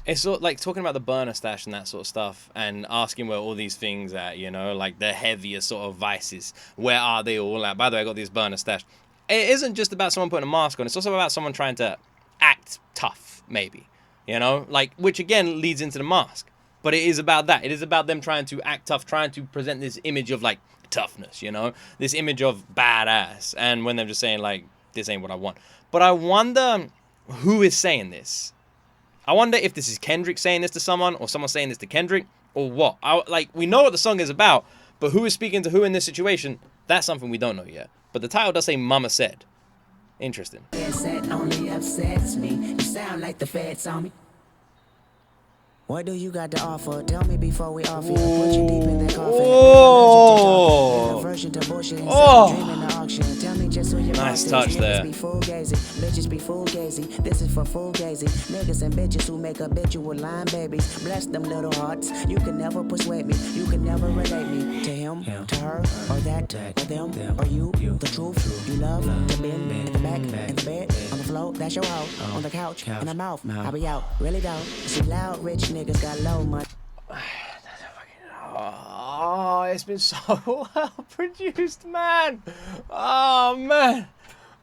S1: It's sort of like talking about the burner stash and that sort of stuff and asking where all these things at, you know, like the heavier sort of vices. Where are they all at? By the way, I got this burner stash. It isn't just about someone putting a mask on. It's also about someone trying to act tough, maybe. You know, like, which again leads into the mask. But it is about that. It is about them trying to act tough, trying to present this image of, like, toughness, you know? This image of badass. And when they're just saying, like, this ain't what I want. But I wonder who is saying this. I wonder if this is Kendrick saying this to someone, or someone saying this to Kendrick, or what. Like, we know what the song is about, but who is speaking to who in this situation, that's something we don't know yet. But the title does say Mama Said. Interesting.
S6: That only upsets me. You sound like the feds on me. What do you got to offer? Tell me before we offer. Put you deep in that coffin.
S1: Oh.
S6: Aversion to bullshit and dreaming the auction. Tell me just who your
S1: Nice
S6: boss
S1: touch
S6: is.
S1: there.
S6: Niggas be fugazi, bitches be fugazi. This is for fugazi. Niggas and bitches who make habitual line babies. Bless them little hearts. You can never persuade me. You can never relate me to him, to her, or that, or them, or you. The truth you love to bend in the back, in the bed, on the floor. That's your hoe. On the couch, in the mouth. I'll be out. Really don't. See loud rich niggas got low money.
S1: Oh, it's been so well produced, man. Oh, man.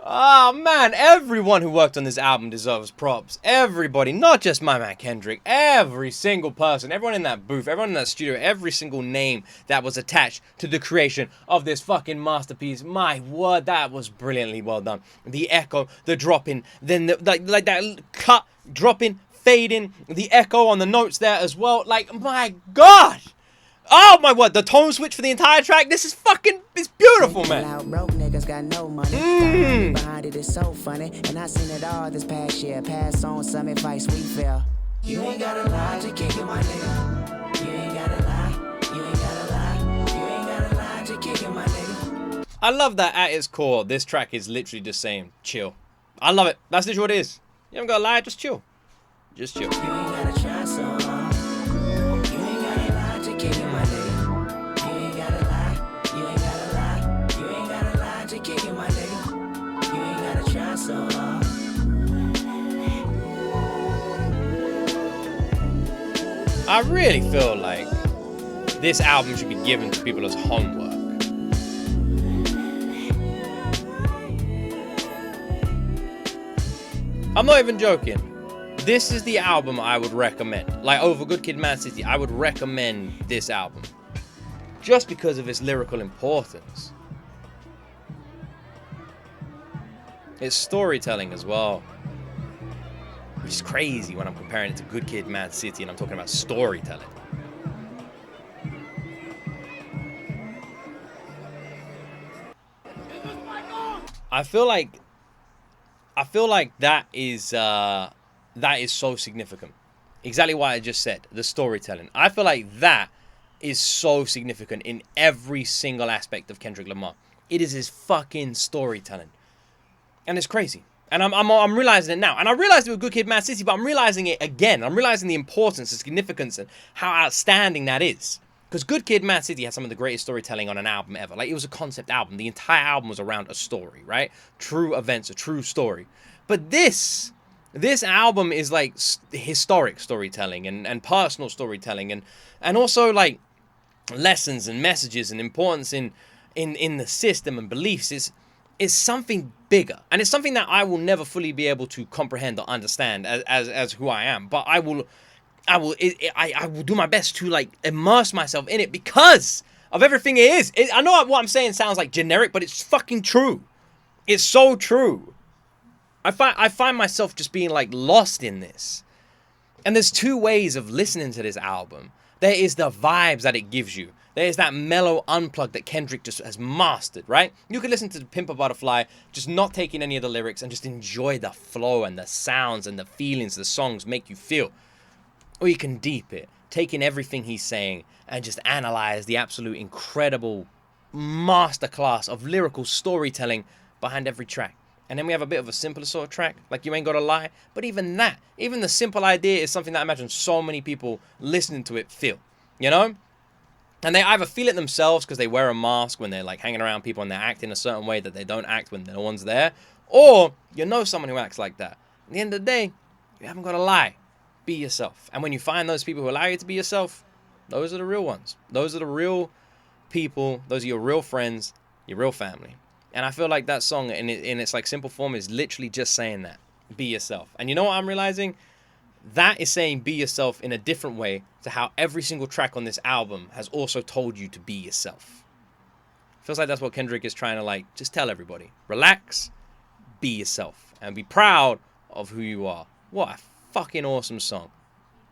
S1: Oh, man. Everyone who worked on this album deserves props. Everybody, not just my man Kendrick. Every single person, everyone in that booth, everyone in that studio, every single name that was attached to the creation of this fucking masterpiece. My word, that was brilliantly well done. The echo, the dropping, then like that cut, dropping, fading, the echo on the notes there as well. Like, my God. Oh my word, the tone switch for the entire track. This is fucking, it's beautiful, man.
S6: Loud broke niggas got no money. The behind it is so funny. And I seen it all this past year. Pass on some advice we feel. You ain't gotta lie to kick it, my nigga. You ain't gotta lie. You ain't gotta lie. You ain't gotta lie to kick it, my nigga.
S1: I love that at its core, this track is literally just saying, chill. I love it. That's literally what it is. You haven't gotta lie, just chill. Just chill.
S6: You ain't gotta try so hard. You ain't gotta lie to kick it, my nigga. You ain't gotta lie. You ain't gotta lie. You ain't gotta lie to kick it, my nigga. You ain't gotta try so hard.
S1: I really feel like this album should be given to people as homework. I'm not even joking. This is the album I would recommend. Like, over Good Kid, Mad City, I would recommend this album. Just because of its lyrical importance. It's storytelling as well. Which is crazy when I'm comparing it to Good Kid, Mad City and I'm talking about storytelling. I feel like that is so significant. Exactly what I just said, the storytelling. I feel like that is so significant in every single aspect of Kendrick Lamar. It is his fucking storytelling. And it's crazy. And I'm realizing it now. And I realized it with Good Kid, Mad City, but I'm realizing it again. I'm realizing the importance, the significance, and how outstanding that is. Because Good Kid, Mad City has some of the greatest storytelling on an album ever. Like, it was a concept album. The entire album was around a story, right? True events, a true story. But this album is like historic storytelling and personal storytelling and also like lessons and messages and importance in the system and beliefs is something bigger. And it's something that I will never fully be able to comprehend or understand as who I am. But I will do my best to like immerse myself in it because of everything it is. I know what I'm saying sounds like generic, but it's fucking true. It's so true. I find myself just being like lost in this. And there's two ways of listening to this album. There is the vibes that it gives you. There is that mellow unplug that Kendrick just has mastered, right? You can listen to Pimp a Butterfly, just not taking any of the lyrics and just enjoy the flow and the sounds and the feelings the songs make you feel. Or you can deep it, taking everything he's saying and just analyze the absolute incredible masterclass of lyrical storytelling behind every track. And then we have a bit of a simpler sort of track, like You Ain't Gotta Lie. But even that, even the simple idea is something that I imagine so many people listening to it feel, you know? And they either feel it themselves because they wear a mask when they're like hanging around people and they're acting a certain way that they don't act when no one's there. Or you know someone who acts like that. At the end of the day, you haven't got to lie. Be yourself. And when you find those people who allow you to be yourself, those are the real ones. Those are the real people. Those are your real friends, your real family. And I feel like that song in its like simple form is literally just saying that. Be yourself. And you know what I'm realizing? That is saying be yourself in a different way to how every single track on this album has also told you to be yourself. Feels like that's what Kendrick is trying to like just tell everybody. Relax, be yourself, and be proud of who you are. What a fucking awesome song.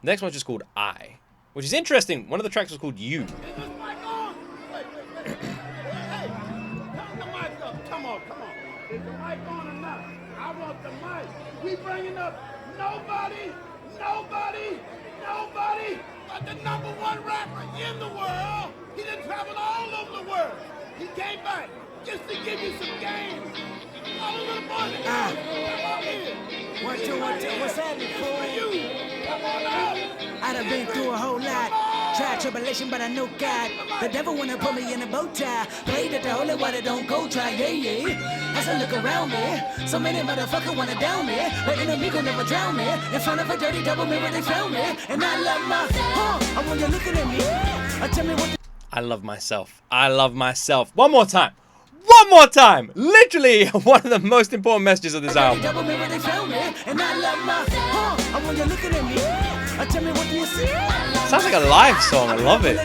S1: The next one's just called I, which is interesting. One of the tracks was called You.
S7: Is the mic on or not? I want the mic. We bringing up nobody but the #1 rapper in the world. He done traveled all over the world. He came back just to give you some games. All over the morning. Come on in.
S6: 1, 2, 1, 2. What's happening, fool?
S7: You. Come on out.
S6: I done been through a whole lot. Tried tribulation, but I know God. The devil wanna put me in a bow tie. Played at the holy water, don't go try, yeah. As I look around me, so many motherfuckers wanna down me. But enemy gon' never drown me. In front of a dirty double mirror, they found me. And I love my, I want you looking at me. Tell me what.
S1: I love myself. I love myself. One more time. One more time. Literally one of the most important messages of this album.
S6: Double mirror, they found me. And I love my, I want you looking at me. Tell me what you see.
S1: Sounds like a live song. I love it.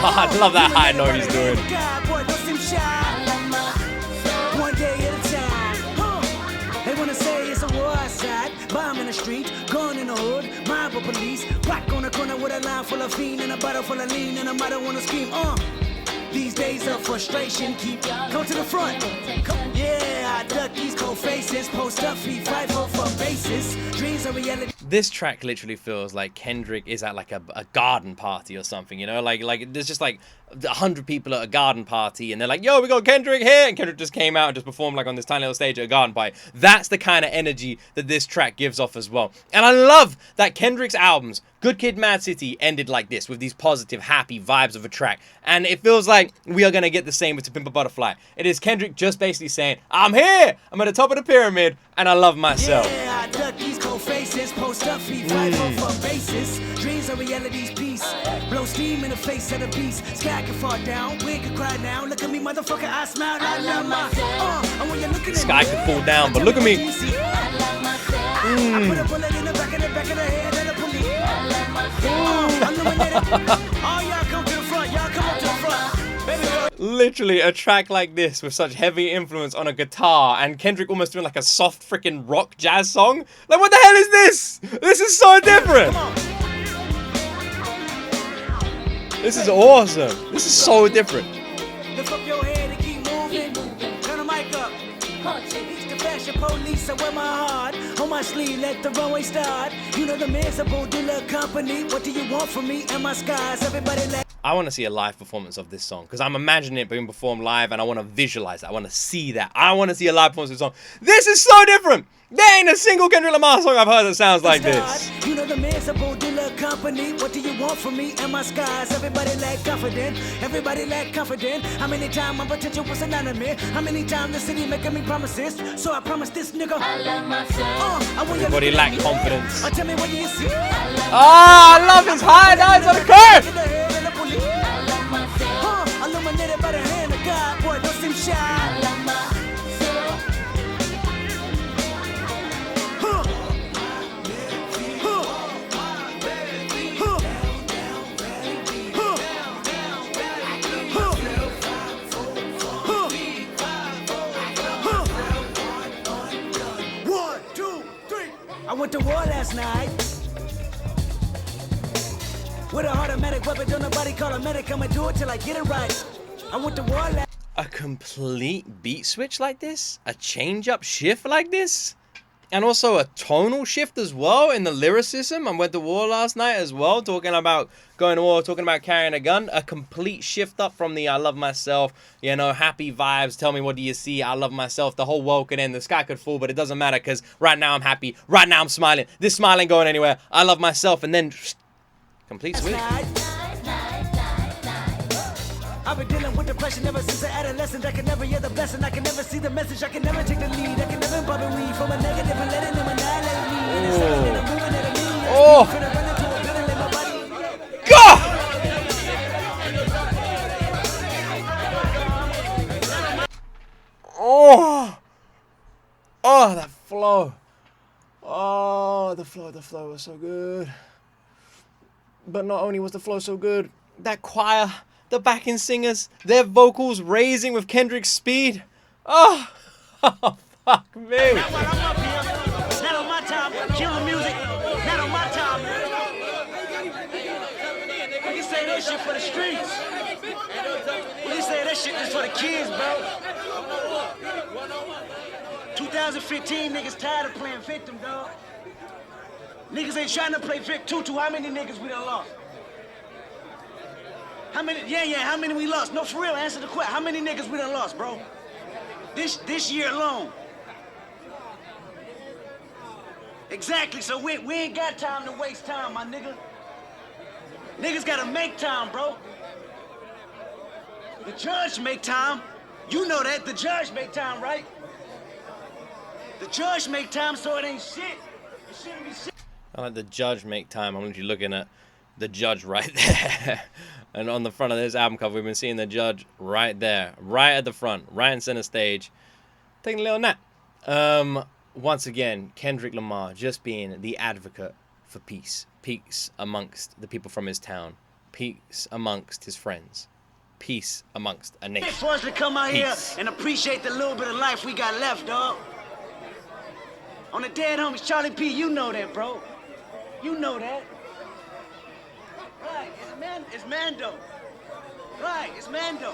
S1: Oh, I love that high note he's doing.
S6: One day at a time. They wanna say it's a war outside. Bomb in the street, gun in the hood, mob of police. Rock on the corner with a line full of fiend and a bottle full of lean, and a mother wanna scream. These days of frustration keep come to the front. Yeah, I duck these cold faces, post up, feet, fight for bases. Dreams are reality.
S1: This track literally feels like Kendrick is at like a garden party or something, you know? Like there's just like 100 people at a garden party and they're like, yo, we got Kendrick here. And Kendrick just came out and just performed like on this tiny little stage at a garden party. That's the kind of energy that this track gives off as well. And I love that Kendrick's albums, Good Kid, Mad City, ended like this with these positive, happy vibes of a track. And it feels like we are going to get the same with To Pimp a Butterfly. It is Kendrick just basically saying, I'm here. I'm at the top of the pyramid and I love myself.
S6: Yeah, I duck these cold faces, post up, feet, fight for bases. Dreams are reality's piece. Blow steam in the face of the beast. Sky can fall down, we can cry now. Look at me, motherfucker, I smile. I love my. And when you're looking at
S1: Sky can fall down, but look at me.
S6: I put a bullet in the back of the head of the police. Oh, y'all come to the front. Y'all come up to the front. Baby girl.
S1: Literally a track like this with such heavy influence on a guitar and Kendrick almost doing like a soft freaking rock jazz song. Like, what the hell is this? This is so different. This is awesome. This is so different.
S6: Lift up your head and keep moving. Turn the mic up. It's the fashion police, I wear my heart on my sleeve, let the runway start. You know the miserable do love company. What do you want from me and my skies? Everybody let.
S1: I want to see a live performance of this song because I'm imagining it being performed live and I want to visualize that. I want to see that. I want to see a live performance of this song. This is so different. There ain't a single Kendrick Lamar song I've heard that sounds like this.
S6: You know the
S2: Irreplaceable dealer company. What do you want from me and my skies? Everybody lack confident. Everybody lack confident. How many times my potential was anonymous? How many times the city making me promises? So I promise this nigga. I love myself.
S1: Everybody lack confidence.
S2: Tell me what you see.
S1: Ah, I love his high nights on the curve.
S2: Illuminated by the hand of God, boy, don't seem shy. I love myself. I went to war last night with a automatic weapon. Don't nobody call a medic. I'ma do it till I get it right. I went to war last.
S1: A complete beat switch like this, a change-up shift like this, and also a tonal shift as well in the lyricism. I went to war last night as well, talking about going to war, talking about carrying a gun. A complete shift up from the I love myself, you know, happy vibes, tell me what do you see, I love myself, the whole world could end, the sky could fall, but it doesn't matter because right now I'm happy, right now I'm smiling, this smile ain't going anywhere, I love myself, and then complete switch.
S2: I've been dealing with depression ever since an adolescent. I can never hear the blessing. I can never see the message. I can never take the lead. I can never bubble weed from a negative and letting them annihilate me. And it's like that I'm moving at a million.
S1: Oh.
S2: Finna run into a building, let my body.
S1: Oh. Oh, that flow. Oh, the flow was so good. But not only was the flow so good, that choir, the backing singers, their vocals raising with Kendrick's speed. Oh, fuck me.
S2: Not while I'm up here. Not on my time. Killing music. Not on my time. We can say that shit for the streets. We can say that shit is for the kids, bro. 2015 niggas tired of playing victim, dog. Niggas ain't trying to play Vic Tutu. How many niggas we done lost? How many? Yeah, how many we lost? No, for real, answer the question. How many niggas we done lost, bro? This year alone. Exactly, so we ain't got time to waste time, my nigga. Niggas gotta make time, bro. The judge make time. You know that, the judge make time, right? The judge make time so it ain't shit. It shouldn't be shit.
S1: I like the judge make time. I'm literally looking at the judge right there. And on the front of this album cover, we've been seeing the judge right there, right at the front, right in center stage, taking a little nap. Once again, Kendrick Lamar just being the advocate for peace. Peace amongst the people from his town. Peace amongst his friends. Peace amongst a nation.
S2: For us to come out here and appreciate the little bit of life we got left, dog. On the dead homies, Charlie P, you know that, bro. You know that. Right, it's Mando. Right, it's Mando.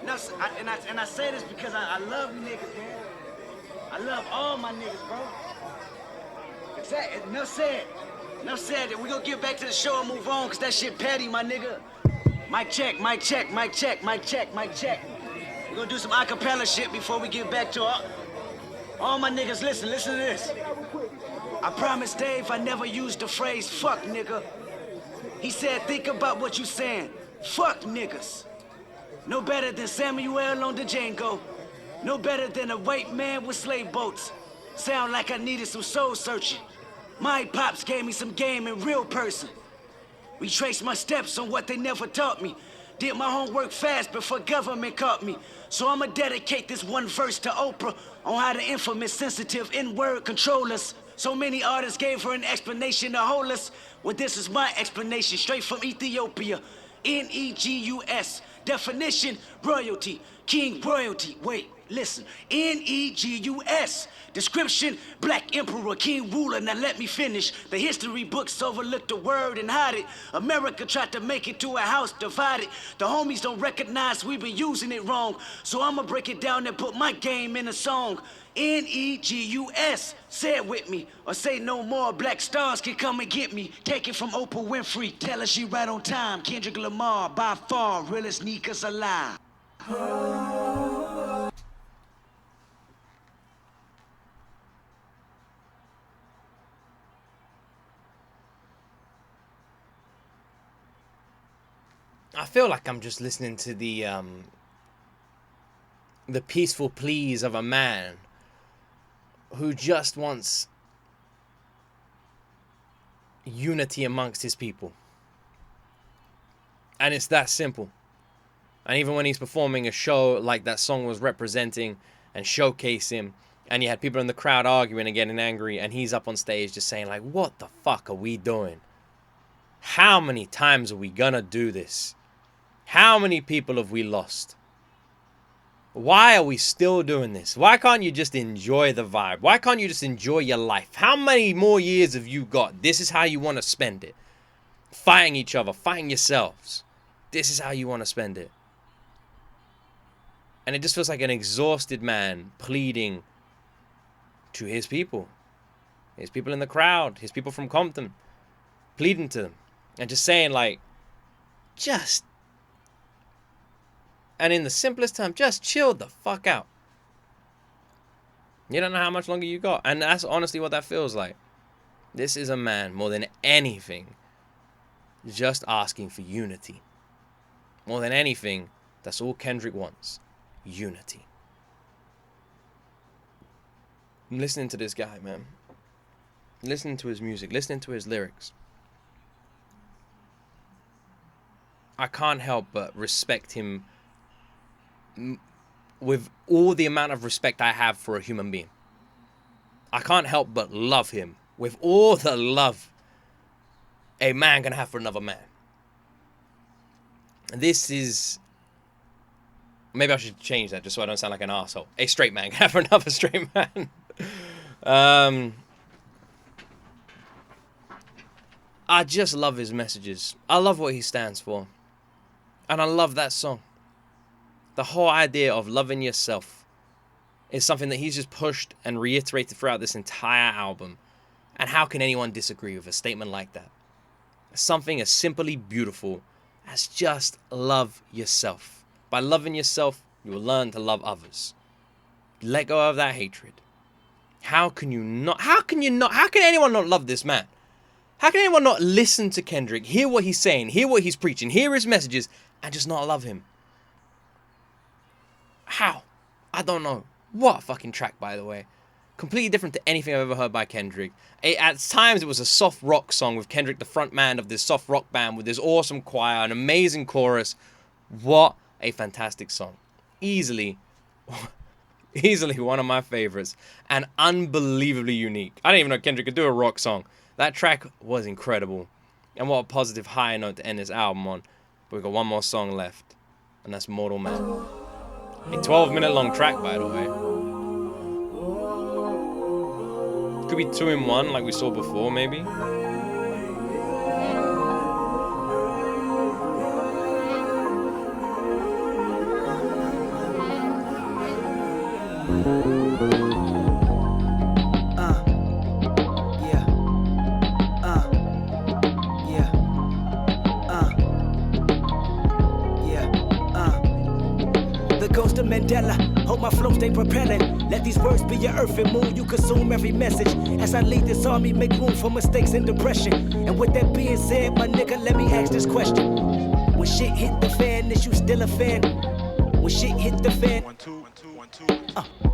S2: Now, and I say this because I love you niggas, man. I love all my niggas, bro. Exactly. Enough said. Enough said. That we gonna get back to the show and move on, cause that shit petty, my nigga. Mic check, mic check, mic check, mic check, mic check. We're gonna do some acapella shit before we get back to all my niggas. Listen to this. I promised Dave I never used the phrase fuck nigga. He said, think about what you saying. Fuck niggas. No better than Samuel on the Django. No better than a white man with slave boats. Sound like I needed some soul searching. My pops gave me some game in real person. Retraced my steps on what they never taught me. Did my homework fast before government caught me. So I'ma dedicate this one verse to Oprah on how the infamous sensitive N-word control us. So many artists gave her an explanation to hold us. Well, this is my explanation, straight from Ethiopia. N-E-G-U-S. Definition, royalty. King royalty. Wait, listen. N-E-G-U-S. Description, black emperor, king ruler. Now let me finish. The history books overlooked the word and hide it. America tried to make it to a house divided. The homies don't recognize we been using it wrong. So I'ma break it down and put my game in a song. N-E-G-U-S. Say it with me, or say no more. Black stars can come and get me. Take it from Oprah Winfrey. Tell her she right on time. Kendrick Lamar, by far, realest sneakers alive.
S1: I feel like I'm just listening to the peaceful pleas of a man who just wants unity amongst his people. And it's that simple. And even when he's performing a show like that song was representing and showcasing, and you had people in the crowd arguing and getting angry, and he's up on stage just saying like, what the fuck are we doing? How many times are we gonna do this? How many people have we lost? Why are we still doing this? Why can't you just enjoy the vibe? Why can't you just enjoy your life? How many more years have you got? This is how you want to spend it. Fighting each other, fighting yourselves. This is how you want to spend it. And it just feels like an exhausted man pleading to his people in the crowd, his people from Compton, pleading to them and just saying like, just, and in the simplest term, just chill the fuck out. You don't know how much longer you got. And that's honestly what that feels like. This is a man, more than anything, just asking for unity. More than anything, that's all Kendrick wants. Unity. I'm listening to this guy, man. Listening to his music, listening to his lyrics. I can't help but respect him with all the amount of respect I have for a human being. I can't help but love him with all the love a man can have for another man. This is... Maybe I should change that just so I don't sound like an asshole. A straight man can have for another straight man. I just love his messages. I love what he stands for. And I love that song. The whole idea of loving yourself is something that he's just pushed and reiterated throughout this entire album. And how can anyone disagree with a statement like that? Something as simply beautiful as just love yourself. By loving yourself, you will learn to love others. Let go of that hatred. How can anyone not love this man? How can anyone not listen to Kendrick, hear what he's saying, hear what he's preaching, hear his messages, and just not love him? How? I don't know. What a fucking track, by the way. Completely different to anything I've ever heard by Kendrick. At times, it was a soft rock song with Kendrick, the front man of this soft rock band, with this awesome choir, an amazing chorus. What a fantastic song. Easily one of my favorites, and unbelievably unique. I didn't even know Kendrick could do a rock song. That track was incredible. And what a positive high note to end this album on. But we've got one more song left, and that's Mortal Man. A 12-minute long track, by the way. Could be 2 in 1 like we saw before, maybe.
S2: Hope my flow stay propelling. Let these words be your earth and moon. You consume every message. As I lead this army, make room for mistakes and depression. And with that being said, my nigga, let me ask this question. When shit hit the fan, is you still a fan? When shit hit the fan.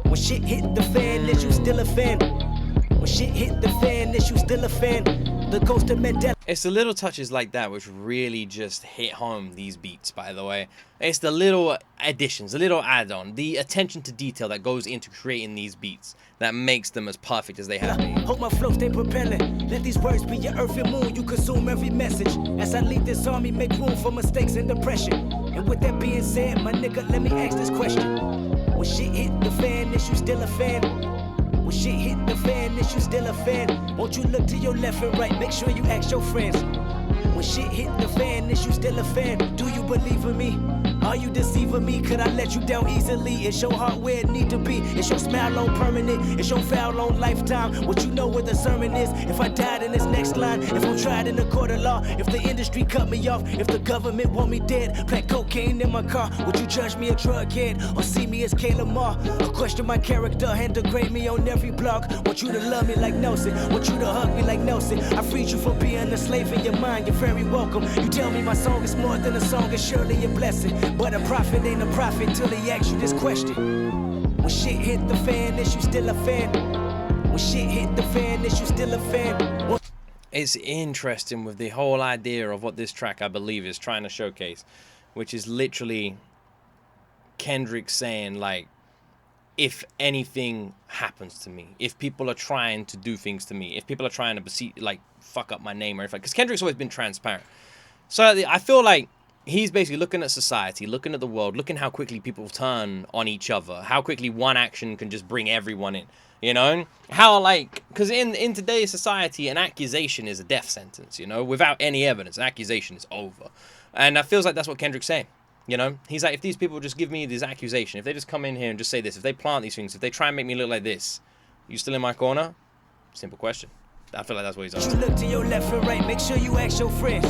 S2: When shit hit the fan, is you still a fan? When shit hit the fan, is you still a fan? The ghost of Mandela.
S1: It's the little touches like that which really just hit home these beats, by the way. It's the little additions, the little add-on, the attention to detail that goes into creating these beats that makes them as perfect as they have been.
S2: Hope my flow stay propelling. Let these words be your earth and moon. You consume every message. As I lead this army, make room for mistakes and depression. And with that being said, my nigga, let me ask this question. When shit hit the fan, is you still a fan? When shit hit the fan, is you still a fan? Won't you look to your left and right, make sure you ask your friends. When shit hit the fan, is you still a fan? Do you believe in me? Are you deceiving me? Could I let you down easily? Is your heart where it need to be? Is your smile on permanent? Is your foul on lifetime? What you know where the sermon is? If I died in this next line, if I'm tried in the court of law, if the industry cut me off, if the government want me dead, plant cocaine in my car, would you judge me a drug head or see me as K. Lamar? Or question my character and degrade me on every blog? Want you to love me like Nelson, want you to hug me like Nelson. I freed you from being a slave in your mind, you're very welcome. You tell me my song is more than a song, it's surely a blessing. But a prophet ain't a prophet till he asks you this question. When shit hit the fan, is you still a fan? When shit hit the fan, is you still a fan?
S1: It's interesting with the whole idea of what this track, I believe, is trying to showcase, which is literally Kendrick saying, like, if anything happens to me, if people are trying to do things to me, if people are trying to like fuck up my name or anything, because Kendrick's always been transparent. So I feel like he's basically looking at society, looking at the world, looking how quickly people turn on each other, how quickly one action can just bring everyone in, you know? How, like, because in today's society, an accusation is a death sentence, you know? Without any evidence, an accusation is over. And it feels like that's what Kendrick's saying. You know, he's like, if these people just give me this accusation, if they just come in here and just say this, if they plant these things, if they try and make me look like this, you still in my corner? Simple question. I feel like that's what he's asking.
S2: You look to your left and right, make sure you ask your friends.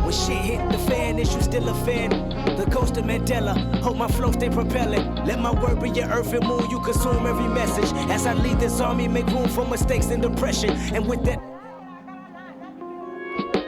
S2: When shit hit the fan, is you still a fan? The coast of Mandela, hope my flow stay propelling. Let my word be your earth and moon, you consume every message. As I lead this army, make room for mistakes and depression. And with that,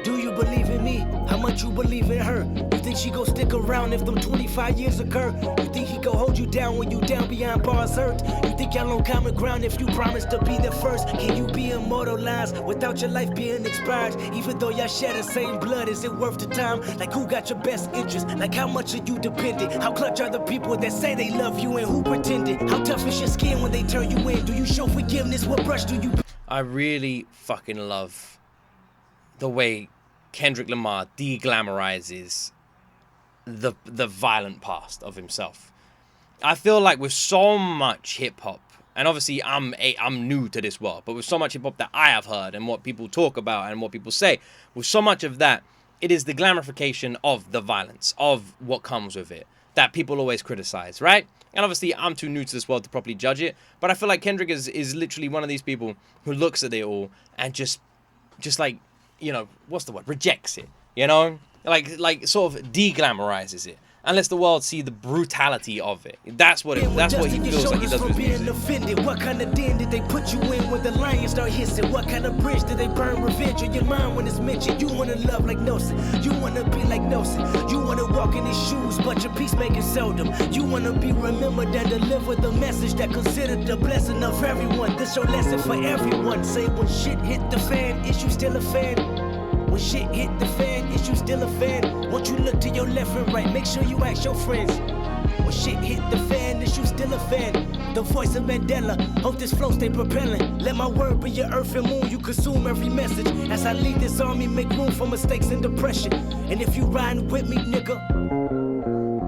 S2: do you believe in me? How much you believe in her? You think she gon' stick around if them 25 years occur? You think he gon' hold you down when you down beyond bars hurt? You think y'all on common ground if you promise to be there first? Can you be immortalized without your life being expired? Even though y'all share the same blood, is it worth the time? Like who got your best interest? Like how much are you dependent? How clutch are the people that say they love you and who pretended? How tough is your skin when they turn you in? Do you show forgiveness? What brush do you...
S1: I really fucking love the way Kendrick Lamar de-glamorizes the violent past of himself. I feel like with so much hip-hop, and obviously I'm new to this world, but with so much hip-hop that I have heard and what people talk about and what people say, with so much of that, it is the glamorification of the violence, of what comes with it, that people always criticize, right? And obviously I'm too new to this world to properly judge it, but I feel like Kendrick is literally one of these people who looks at it all and just like, you know, what's the word? Rejects it, you know? Like sort of de-glamorizes it. And lets the world see the brutality of it. That's what he feels like he does with music.
S2: Offended. What kind of den did they put you in when the lions start hissing? What kind of bridge did they burn revenge on your mind when it's mentioned? You wanna love like Nelson, you wanna be like Nelson, you wanna walk in his shoes, but your peacemaking seldom. You wanna be remembered and deliver the message that considered the blessing of everyone. This your lesson for everyone. Say when shit hit the fan, is you still a fan? When shit hit the fan, is you still a fan? Won't you look to your left and right, make sure you ask your friends. When shit hit the fan, is you still a fan? The voice of Mandela, hope this flow stay propelling. Let my word be your earth and moon, you consume every message. As I lead this army, make room for mistakes and depression. And if you riding with me, nigga,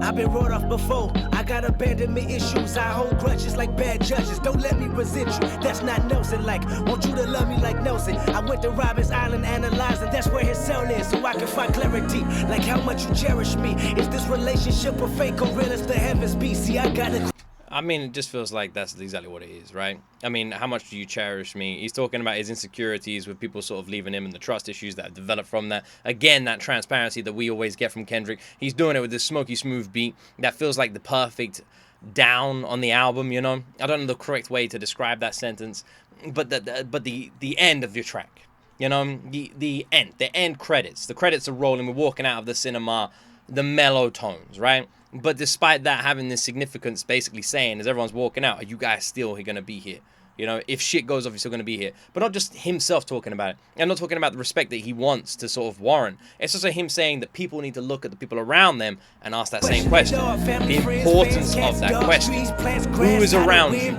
S2: I've been wrote off before. I got abandonment issues. I hold grudges like bad judges. Don't let me resent you. That's not Nelson like. Want you to love me like Nelson. I went to Robbins Island analyzing. That's where his cell is, so I can find clarity. Like how much you cherish me. Is this relationship a fake or real as the heavens be? See, I gotta...
S1: I mean, it just feels like that's exactly what it is, right? I mean, how much do you cherish me? He's talking about his insecurities with people sort of leaving him and the trust issues that have developed from that. Again, that transparency that we always get from Kendrick. He's doing it with this smoky smooth beat that feels like the perfect down on the album, you know? I don't know the correct way to describe that sentence, but the end of your track, you know? The end credits. The credits are rolling. We're walking out of the cinema, the mellow tones, right? But despite that having this significance, basically saying, as everyone's walking out, are you guys still going to be here? You know, if shit goes off, you're still going to be here. But not just himself talking about it. I'm not talking about the respect that he wants to sort of warrant. It's also him saying that people need to look at the people around them and ask that same question. The importance of that question. Who is around you?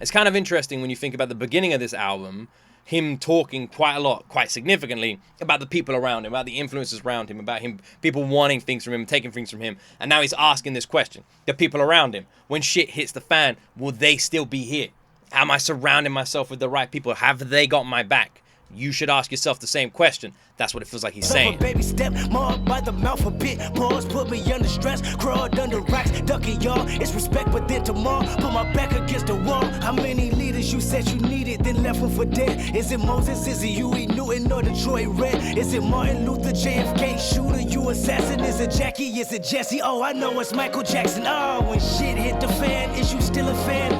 S1: It's kind of interesting when you think about the beginning of this album, him talking quite a lot, quite significantly, about the people around him, about the influences around him, about him, people wanting things from him, taking things from him. And now he's asking this question. The people around him, when shit hits the fan, will they still be here? Am I surrounding myself with the right people? Have they got my back? You should ask yourself the same question. That's what it feels like he's saying.
S2: Baby step, more by the mouth a bit. Pause, put me under stress. Crawled under racks, ducking y'all. It's respect, but then tomorrow, put my back against the wall. How many leaders you said you needed, then left them for dead? Is it Moses? Is it Huey Newton or Detroit Red? Is it Martin Luther, JFK shooter, you assassin? Is it Jackie? Is it Jesse? Oh, I know it's Michael Jackson. Oh, when shit hit the fan, is you still a fan?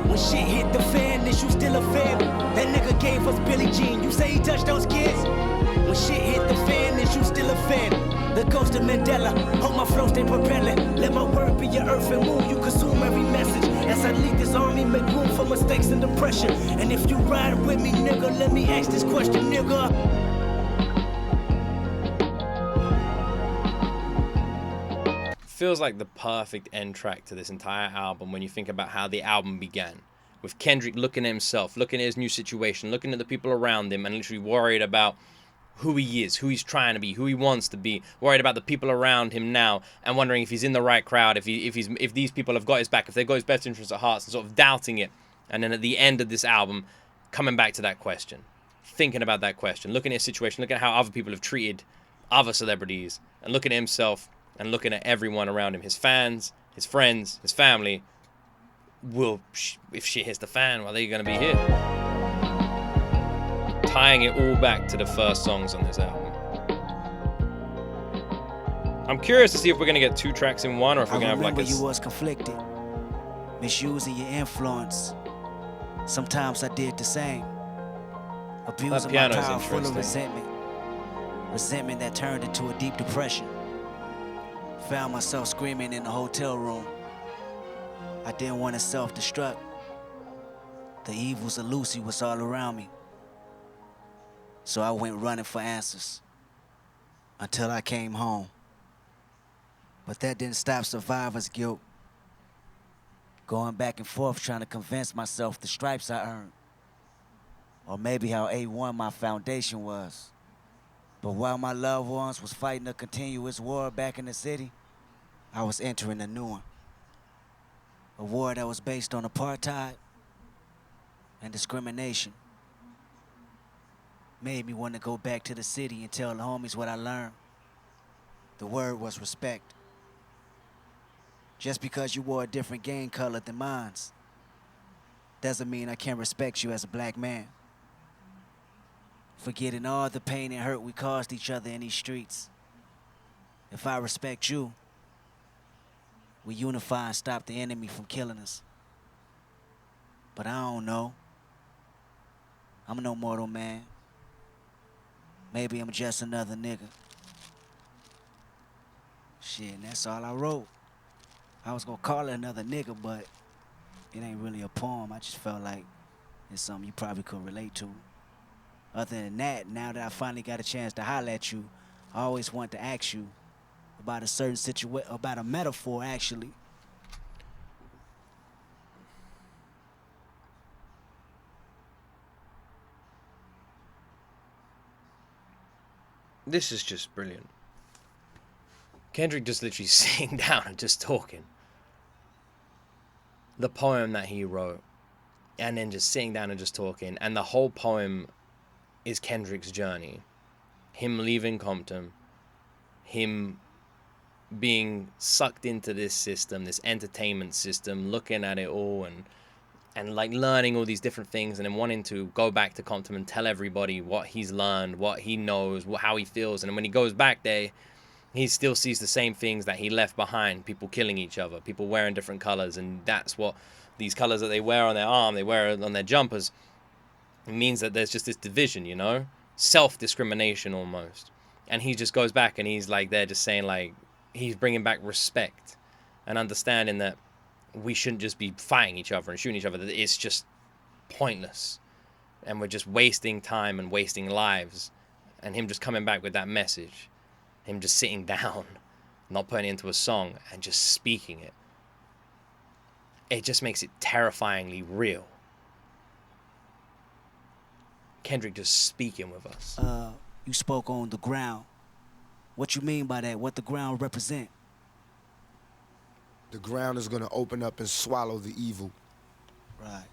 S2: When shit hit the fan, is you still a fan? That nigga gave us Billie Jean. You say he touched those kids? When shit hit the fan, is you still a fan? The ghost of Mandela. Hold my flow, stay propelling. Let my word be your earth and moon. You consume every message. As I lead this army, make room for mistakes and depression. And if you ride with me, nigga, let me ask this question, nigga.
S1: Feels like the perfect end track to this entire album when you think about how the album began. With Kendrick looking at himself, looking at his new situation, looking at the people around him, and literally worried about who he is, who he's trying to be, who he wants to be, worried about the people around him now, and wondering if he's in the right crowd, if these people have got his back, if they've got his best interests at heart, and sort of doubting it. And then at the end of this album, coming back to that question, thinking about that question, looking at his situation, looking at how other people have treated other celebrities, and looking at himself, and looking at everyone around him, his fans, his friends, his family. Well, if shit hits the fan, well, they're going to be here. Tying it all back to the first songs on this album. I'm curious to see if we're going to get 2 tracks in one, or if we're going to have like a...
S2: you was conflicted, misusing your influence. Sometimes I did the same. Abusing my power full of resentment. Resentment that turned into a deep depression. Found myself screaming in the hotel room. I didn't want to self-destruct. The evils of Lucy was all around me. So I went running for answers until I came home. But that didn't stop survivor's guilt. Going back and forth trying to convince myself the stripes I earned. Or maybe how A1 my foundation was. But while my loved ones was fighting a continuous war back in the city, I was entering a new one. A war that was based on apartheid and discrimination. Made me want to go back to the city and tell the homies what I learned. The word was respect. Just because you wore a different gang color than mine doesn't mean I can't respect you as a black man. Forgetting all the pain and hurt we caused each other in these streets. If I respect you, we unify and stop the enemy from killing us. But I don't know. I'm no mortal man. Maybe I'm just another nigga. Shit, and that's all I wrote. I was gonna call it another nigga, but it ain't really a poem. I just felt like it's something you probably could relate to. Other than that, now that I finally got a chance to holler at you, I always want to ask you about a certain situation, about a metaphor, actually.
S1: This is just brilliant. Kendrick just literally sitting down and just talking. The poem that he wrote, and then just sitting down and just talking. And the whole poem is Kendrick's journey. Him leaving Compton, him being sucked into this system, this entertainment system, looking at it all and like learning all these different things, and then wanting to go back to Compton and tell everybody what he's learned, what he knows, how he feels. And then when he goes back there, he still sees the same things that he left behind. People killing each other, people wearing different colors, and that's what these colors that they wear on their arm, they wear on their jumpers. It means that there's just this division, you know? Self-discrimination almost. And he just goes back and he's like there just saying like, he's bringing back respect and understanding that we shouldn't just be fighting each other and shooting each other. That it's just pointless. And we're just wasting time and wasting lives. And him just coming back with that message. Him just sitting down, not putting it into a song and just speaking it. It just makes it terrifyingly real. Kendrick just speaking with us.
S2: You spoke on the ground. What you mean by that? What the ground represent?
S8: The ground is going to open up and swallow the evil.
S2: Right.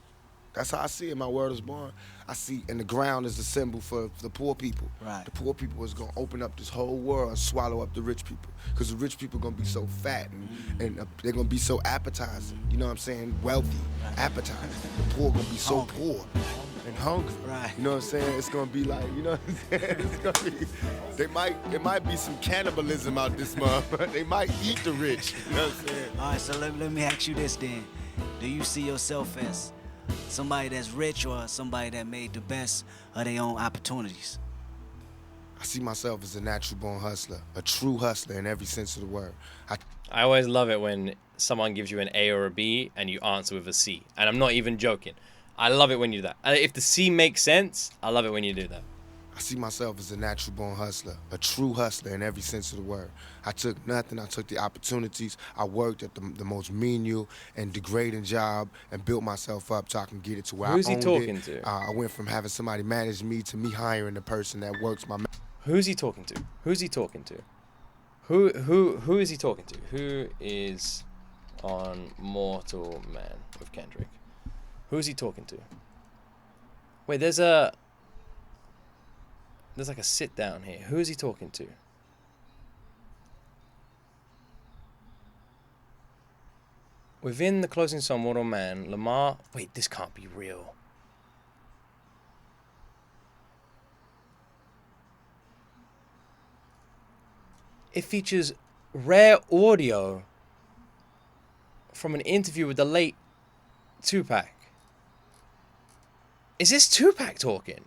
S8: That's how I see it. My word is born. I see, and the ground is the symbol for the poor people.
S6: Right.
S8: The poor people is gonna open up this whole world and swallow up the rich people. Because the rich people gonna be so fat and they're gonna be so appetizing. You know what I'm saying? Wealthy, appetizing. The poor gonna be so poor and hungry.
S6: Right.
S8: You know what I'm saying? It's gonna be like, you know what I'm saying? It's gonna be. It might be some cannibalism out this month. They might eat the rich. You know what I'm saying?
S6: All right, so let me ask you this then. Do you see yourself as somebody that's rich or somebody that made the best of their own opportunities?
S8: I see myself as a natural born hustler, a true hustler in every sense of the word.
S1: I always love it when someone gives you an A or a B and you answer with a C. And I'm not even joking. I love it when you do that. If the C makes sense, I love it when you do that.
S8: I see myself as a natural born hustler, a true hustler in every sense of the word. I took nothing, I took the opportunities. I worked at the most menial and degrading job and built myself up so I can get it to where
S1: Who's
S8: I owned
S1: he talking
S8: it.
S1: to?
S8: I went from having somebody manage me to me hiring the person that works my
S1: Who's he talking to? Who's he talking to? Who is he talking to? Who is on Mortal Man with Kendrick? Who's he talking to? Wait, there's like a sit down here. Who is he talking to? Within the closing song, Mortal Man, Lamar. Wait, this can't be real. It features rare audio from an interview with the late Tupac. Is this Tupac talking?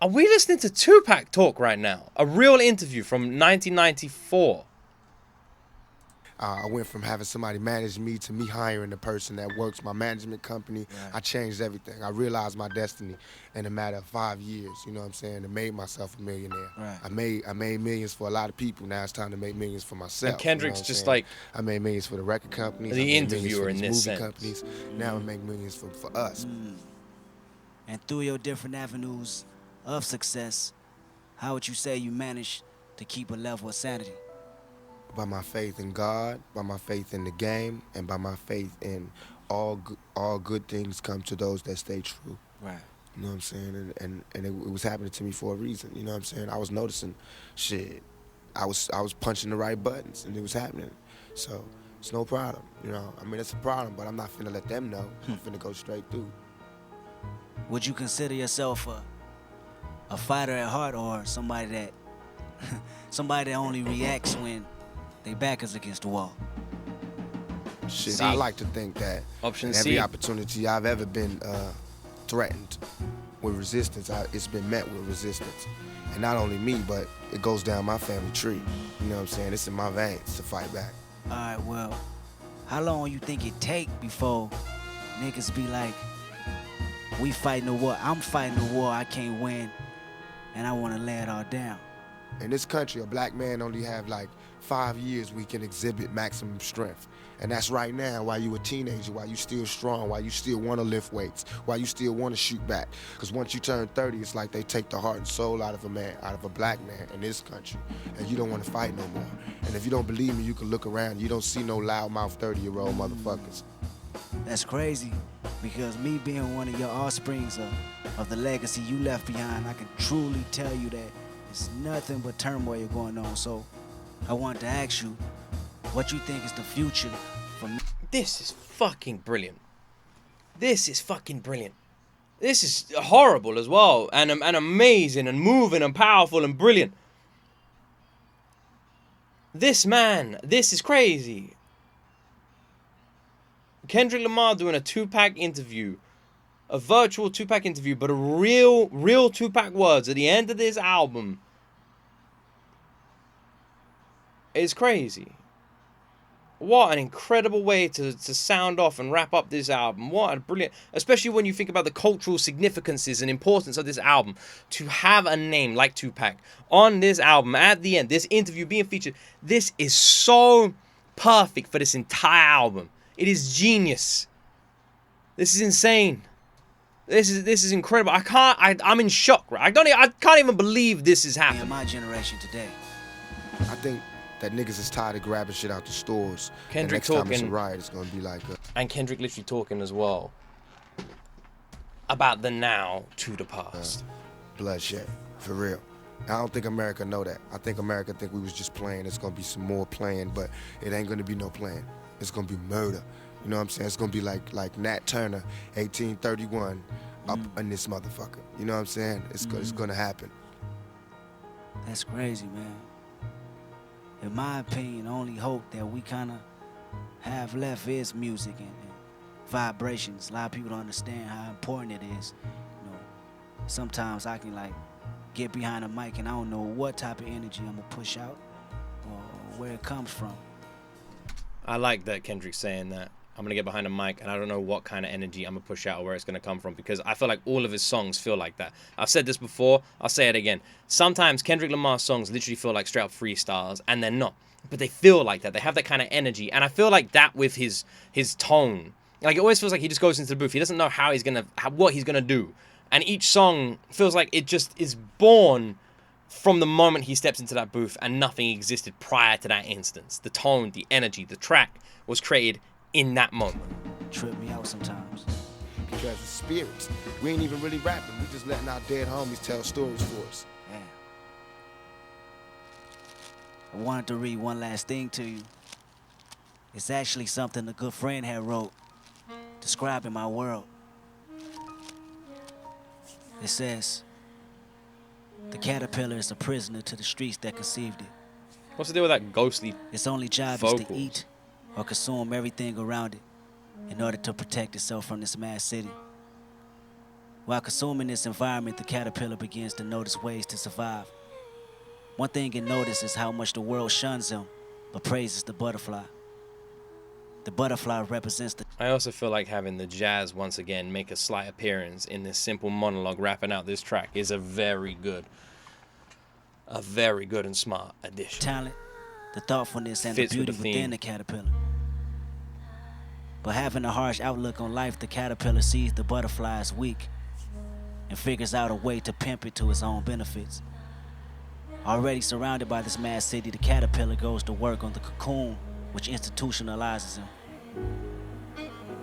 S1: Are we listening to Tupac talk right now? A real interview from 1994.
S8: I went from having somebody manage me to me hiring the person that works my management company.
S6: Right.
S8: I changed everything. I realized my destiny in a matter of 5 years. You know what I'm saying? And made myself a millionaire.
S6: Right.
S8: I made millions for a lot of people. Now it's time to make millions for myself.
S1: And Kendrick's
S8: you know what I'm
S1: just
S8: saying?
S1: like
S8: I made millions for the record companies.
S1: the
S8: I made millions
S1: interviewer
S8: for
S1: in
S8: these
S1: this
S8: movie
S1: sense.
S8: companies. Now I make millions for us.
S6: And through your different avenues of success, how would you say you managed to keep a level of sanity?
S8: By my faith in God, by my faith in the game, and by my faith in all good things come to those that stay true.
S6: Right.
S8: You know what I'm saying? And it was happening to me for a reason. You know what I'm saying? I was noticing shit. I was punching the right buttons, and it was happening. So it's no problem. You know, I mean, it's a problem, but I'm not finna let them know. I'm finna go straight through.
S6: Would you consider yourself a fighter at heart or somebody that only reacts when they back is against the wall?
S8: Shit,
S1: C.
S8: I like to think that
S1: Option
S8: in every
S1: C.
S8: opportunity I've ever been threatened with resistance, it's been met with resistance. And not only me, but it goes down my family tree. You know what I'm saying? It's in my veins to fight back.
S6: All right, well, how long you think it take before niggas be like, we fighting a war, I'm fighting a war I can't win, and I want to lay it all down?
S8: In this country, a black man only have like 5 years we can exhibit maximum strength. And that's right now, while you a teenager, while you still strong, while you still want to lift weights, while you still want to shoot back. Because once you turn 30, it's like they take the heart and soul out of a man, out of a black man in this country. And you don't want to fight no more. And if you don't believe me, you can look around. You don't see no loudmouth 30-year-old motherfuckers.
S6: That's crazy, because me being one of your offsprings of the legacy you left behind, I can truly tell you that it's nothing but turmoil going on. So I wanted to ask you, what you think is the future for me?
S1: This is fucking brilliant. This is fucking brilliant. This is horrible as well, and amazing, and moving, and powerful, and brilliant. This man, this is crazy. Kendrick Lamar doing a Tupac interview, a virtual Tupac interview, but a real Tupac words at the end of this album. It's crazy. What an incredible way to sound off and wrap up this album. What a brilliant, especially when you think about the cultural significances and importance of this album. To have a name like Tupac on this album at the end, this interview being featured, this is so perfect for this entire album. It is genius. This is insane. This is incredible. I'm in shock, right? I can't even believe this is
S6: In
S1: happening.
S6: my generation today.
S8: I think that niggas is tired of grabbing shit out the stores.
S1: Kendrick
S8: and next time it's a
S1: talking-
S8: riot, it's gonna be like
S1: And Kendrick literally talking as well about the now to the past.
S8: bloodshed, for real. I don't think America know that. I think America think we was just playing. It's gonna be some more playing, but it ain't gonna be no playing. It's gonna be murder. You know what I'm saying? It's gonna be like Nat Turner, 1831, up in this motherfucker. You know what I'm saying? It's gonna happen.
S6: That's crazy, man. In my opinion, the only hope that we kind of have left is music and vibrations. A lot of people don't understand how important it is. You know, sometimes I can like get behind a mic and I don't know what type of energy I'm gonna push out or where it comes from.
S1: I like that Kendrick's saying that. I'm gonna get behind a mic and I don't know what kind of energy I'm gonna push out or where it's gonna come from, because I feel like all of his songs feel like that. I've said this before, I'll say it again. Sometimes Kendrick Lamar's songs literally feel like straight up freestyles, and they're not. But they feel like that. They have that kind of energy. And I feel like that with his tone. Like, it always feels like he just goes into the booth. He doesn't know what he's gonna do. And each song feels like it just is born from the moment he steps into that booth, and nothing existed prior to that instance. The tone, the energy, the track was created in that moment.
S6: Trip me out sometimes.
S8: Because it's spirits. We ain't even really rapping. We just letting our dead homies tell stories for us.
S6: Yeah. I wanted to read one last thing to you. It's actually something a good friend had wrote, describing my world. It says, the caterpillar is a prisoner to the streets that conceived it.
S1: What's the deal with that ghostly
S6: Its only job is to eat or consume everything around it in order to protect itself from this mad city. While consuming this environment, the caterpillar begins to notice ways to survive. One thing it notices is how much the world shuns him, but praises the butterfly. The butterfly represents the...
S1: I also feel like having the jazz once again make a slight appearance in this simple monologue wrapping out this track is a very good and smart addition.
S6: Talent, the thoughtfulness, and
S1: Fits
S6: the
S1: with
S6: beauty
S1: the theme.
S6: within the caterpillar. But having a harsh outlook on life, the caterpillar sees the butterfly as weak and figures out a way to pimp it to his own benefits. Already surrounded by this mad city, the caterpillar goes to work on the cocoon, which institutionalizes him.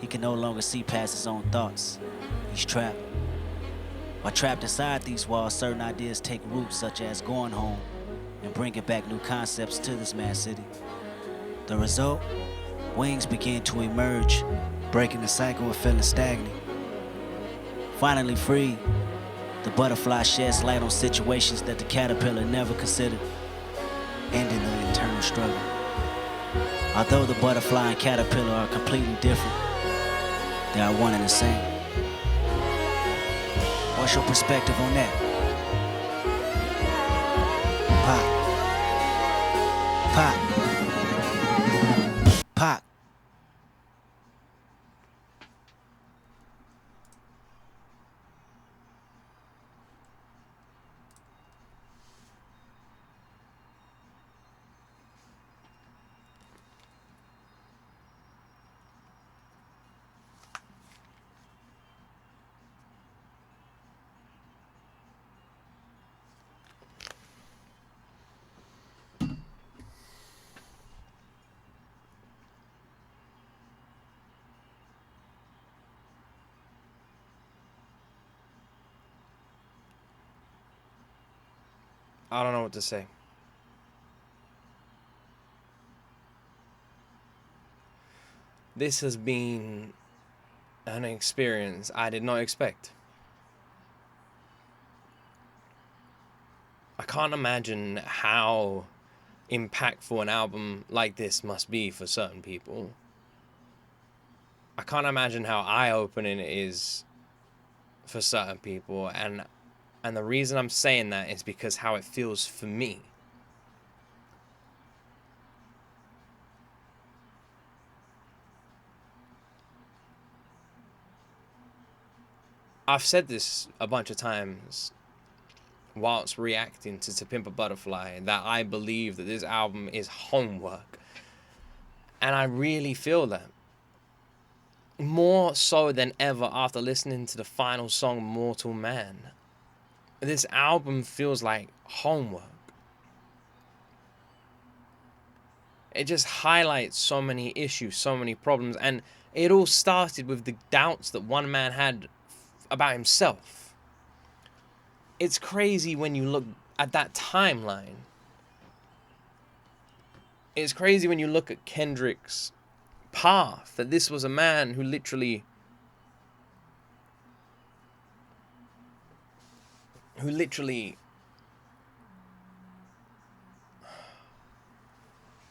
S6: He can no longer see past his own thoughts. He's trapped. While trapped inside these walls, certain ideas take root, such as going home and bringing back new concepts to this mad city. The result? Wings begin to emerge, breaking the cycle of feeling stagnant. Finally free, the butterfly sheds light on situations that the caterpillar never considered, ending the internal struggle. Although the butterfly and caterpillar are completely different, they are one and the same. What's your perspective on that? Pop. Pop.
S1: I don't know what to say. This has been an experience I did not expect. I can't imagine how impactful an album like this must be for certain people. I can't imagine how eye-opening it is for certain people, and the reason I'm saying that is because how it feels for me. I've said this a bunch of times whilst reacting to Pimp a Butterfly, that I believe that this album is homework. And I really feel that. More so than ever after listening to the final song, Mortal Man. This album feels like homework. It just highlights so many issues, so many problems, and it all started with the doubts that one man had about himself. It's crazy when you look at that timeline. It's crazy when you look at Kendrick's path, that this was a man who literally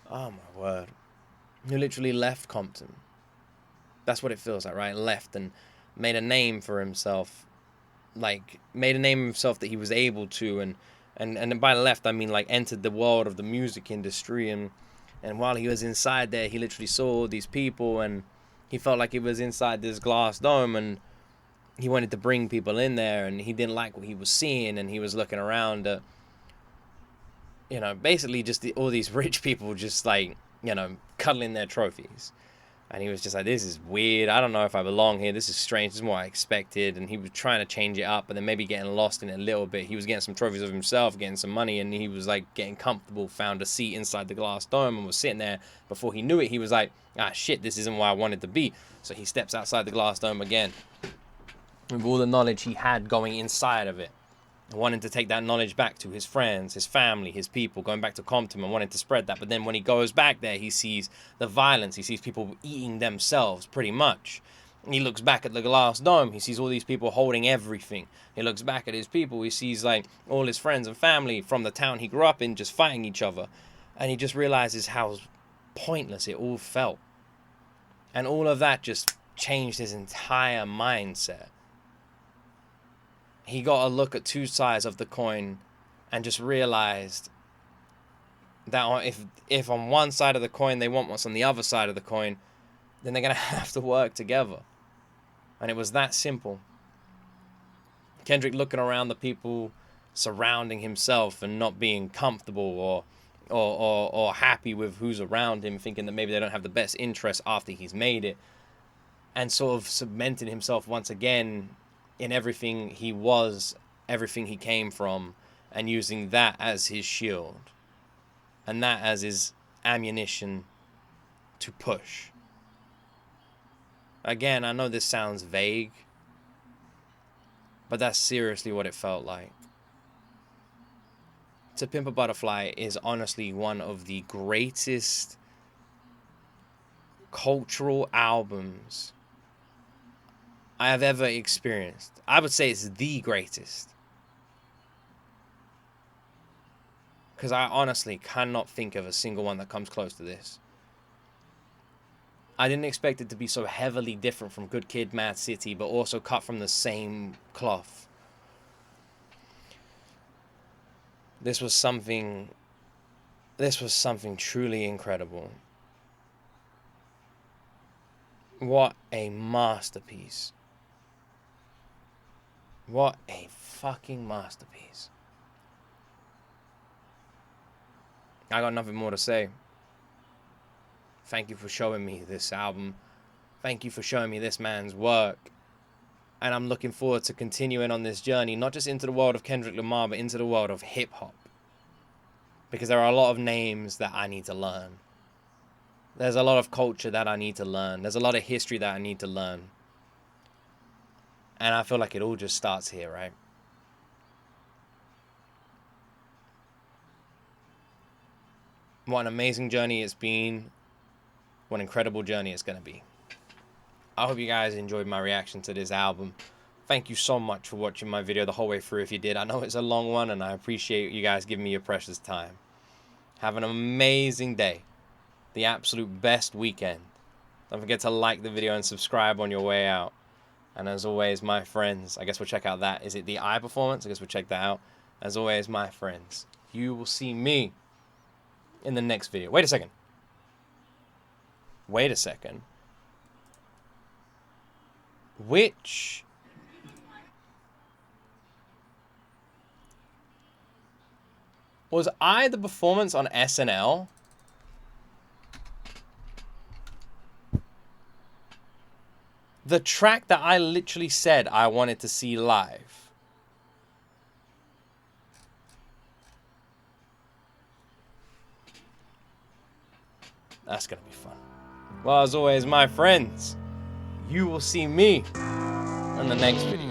S1: oh my word, who literally left Compton. That's what it feels like, right? Left and made a name for himself, like made a name of himself that he was able to, and by left I mean like entered the world of the music industry, and while he was inside there, he literally saw all these people, and he felt like he was inside this glass dome, and he wanted to bring people in there, and he didn't like what he was seeing, and he was looking around at, you know, basically just all these rich people just like, you know, cuddling their trophies. And he was just like, this is weird. I don't know if I belong here. This is strange. This is what I expected. And he was trying to change it up, but then maybe getting lost in it a little bit. He was getting some trophies of himself, getting some money, and he was like getting comfortable, found a seat inside the glass dome and was sitting there. Before he knew it, he was like, ah, shit, this isn't where I wanted to be. So he steps outside the glass dome again with all the knowledge he had going inside of it. Wanting to take that knowledge back to his friends, his family, his people, going back to Compton and wanting to spread that. But then when he goes back there, he sees the violence. He sees people eating themselves, pretty much. He looks back at the glass dome. He sees all these people holding everything. He looks back at his people. He sees like all his friends and family from the town he grew up in just fighting each other. And he just realizes how pointless it all felt. And all of that just changed his entire mindset. He got a look at two sides of the coin and just realized that if on one side of the coin they want what's on the other side of the coin, then they're going to have to work together. And it was that simple. Kendrick looking around the people surrounding himself and not being comfortable or happy with who's around him, thinking that maybe they don't have the best interest after he's made it, and sort of cemented himself once again in everything he was, everything he came from, and using that as his shield and that as his ammunition to push. Again, I know this sounds vague, but that's seriously what it felt like. To Pimp a Butterfly is honestly one of the greatest cultural albums I have ever experienced. I would say it's the greatest. Because I honestly cannot think of a single one that comes close to this. I didn't expect it to be so heavily different from Good Kid, Mad City, but also cut from the same cloth. This was something truly incredible. What a masterpiece. What a fucking masterpiece. I got nothing more to say. Thank you for showing me this album. Thank you for showing me this man's work. And I'm looking forward to continuing on this journey, not just into the world of Kendrick Lamar, but into the world of hip-hop. Because there are a lot of names that I need to learn. There's a lot of culture that I need to learn. There's a lot of history that I need to learn. And I feel like it all just starts here, right? What an amazing journey it's been. What an incredible journey it's going to be. I hope you guys enjoyed my reaction to this album. Thank you so much for watching my video the whole way through if you did. I know it's a long one and I appreciate you guys giving me your precious time. Have an amazing day. The absolute best weekend. Don't forget to like the video and subscribe on your way out. And as always, my friends, I guess we'll check out that. Is it the eye performance? I guess we'll check that out. As always, my friends, you will see me in the next video. Wait a second. Wait a second. Which... was I the performance on SNL? The track that I literally said I wanted to see live. That's gonna be fun. Well, as always, my friends, you will see me in the next video.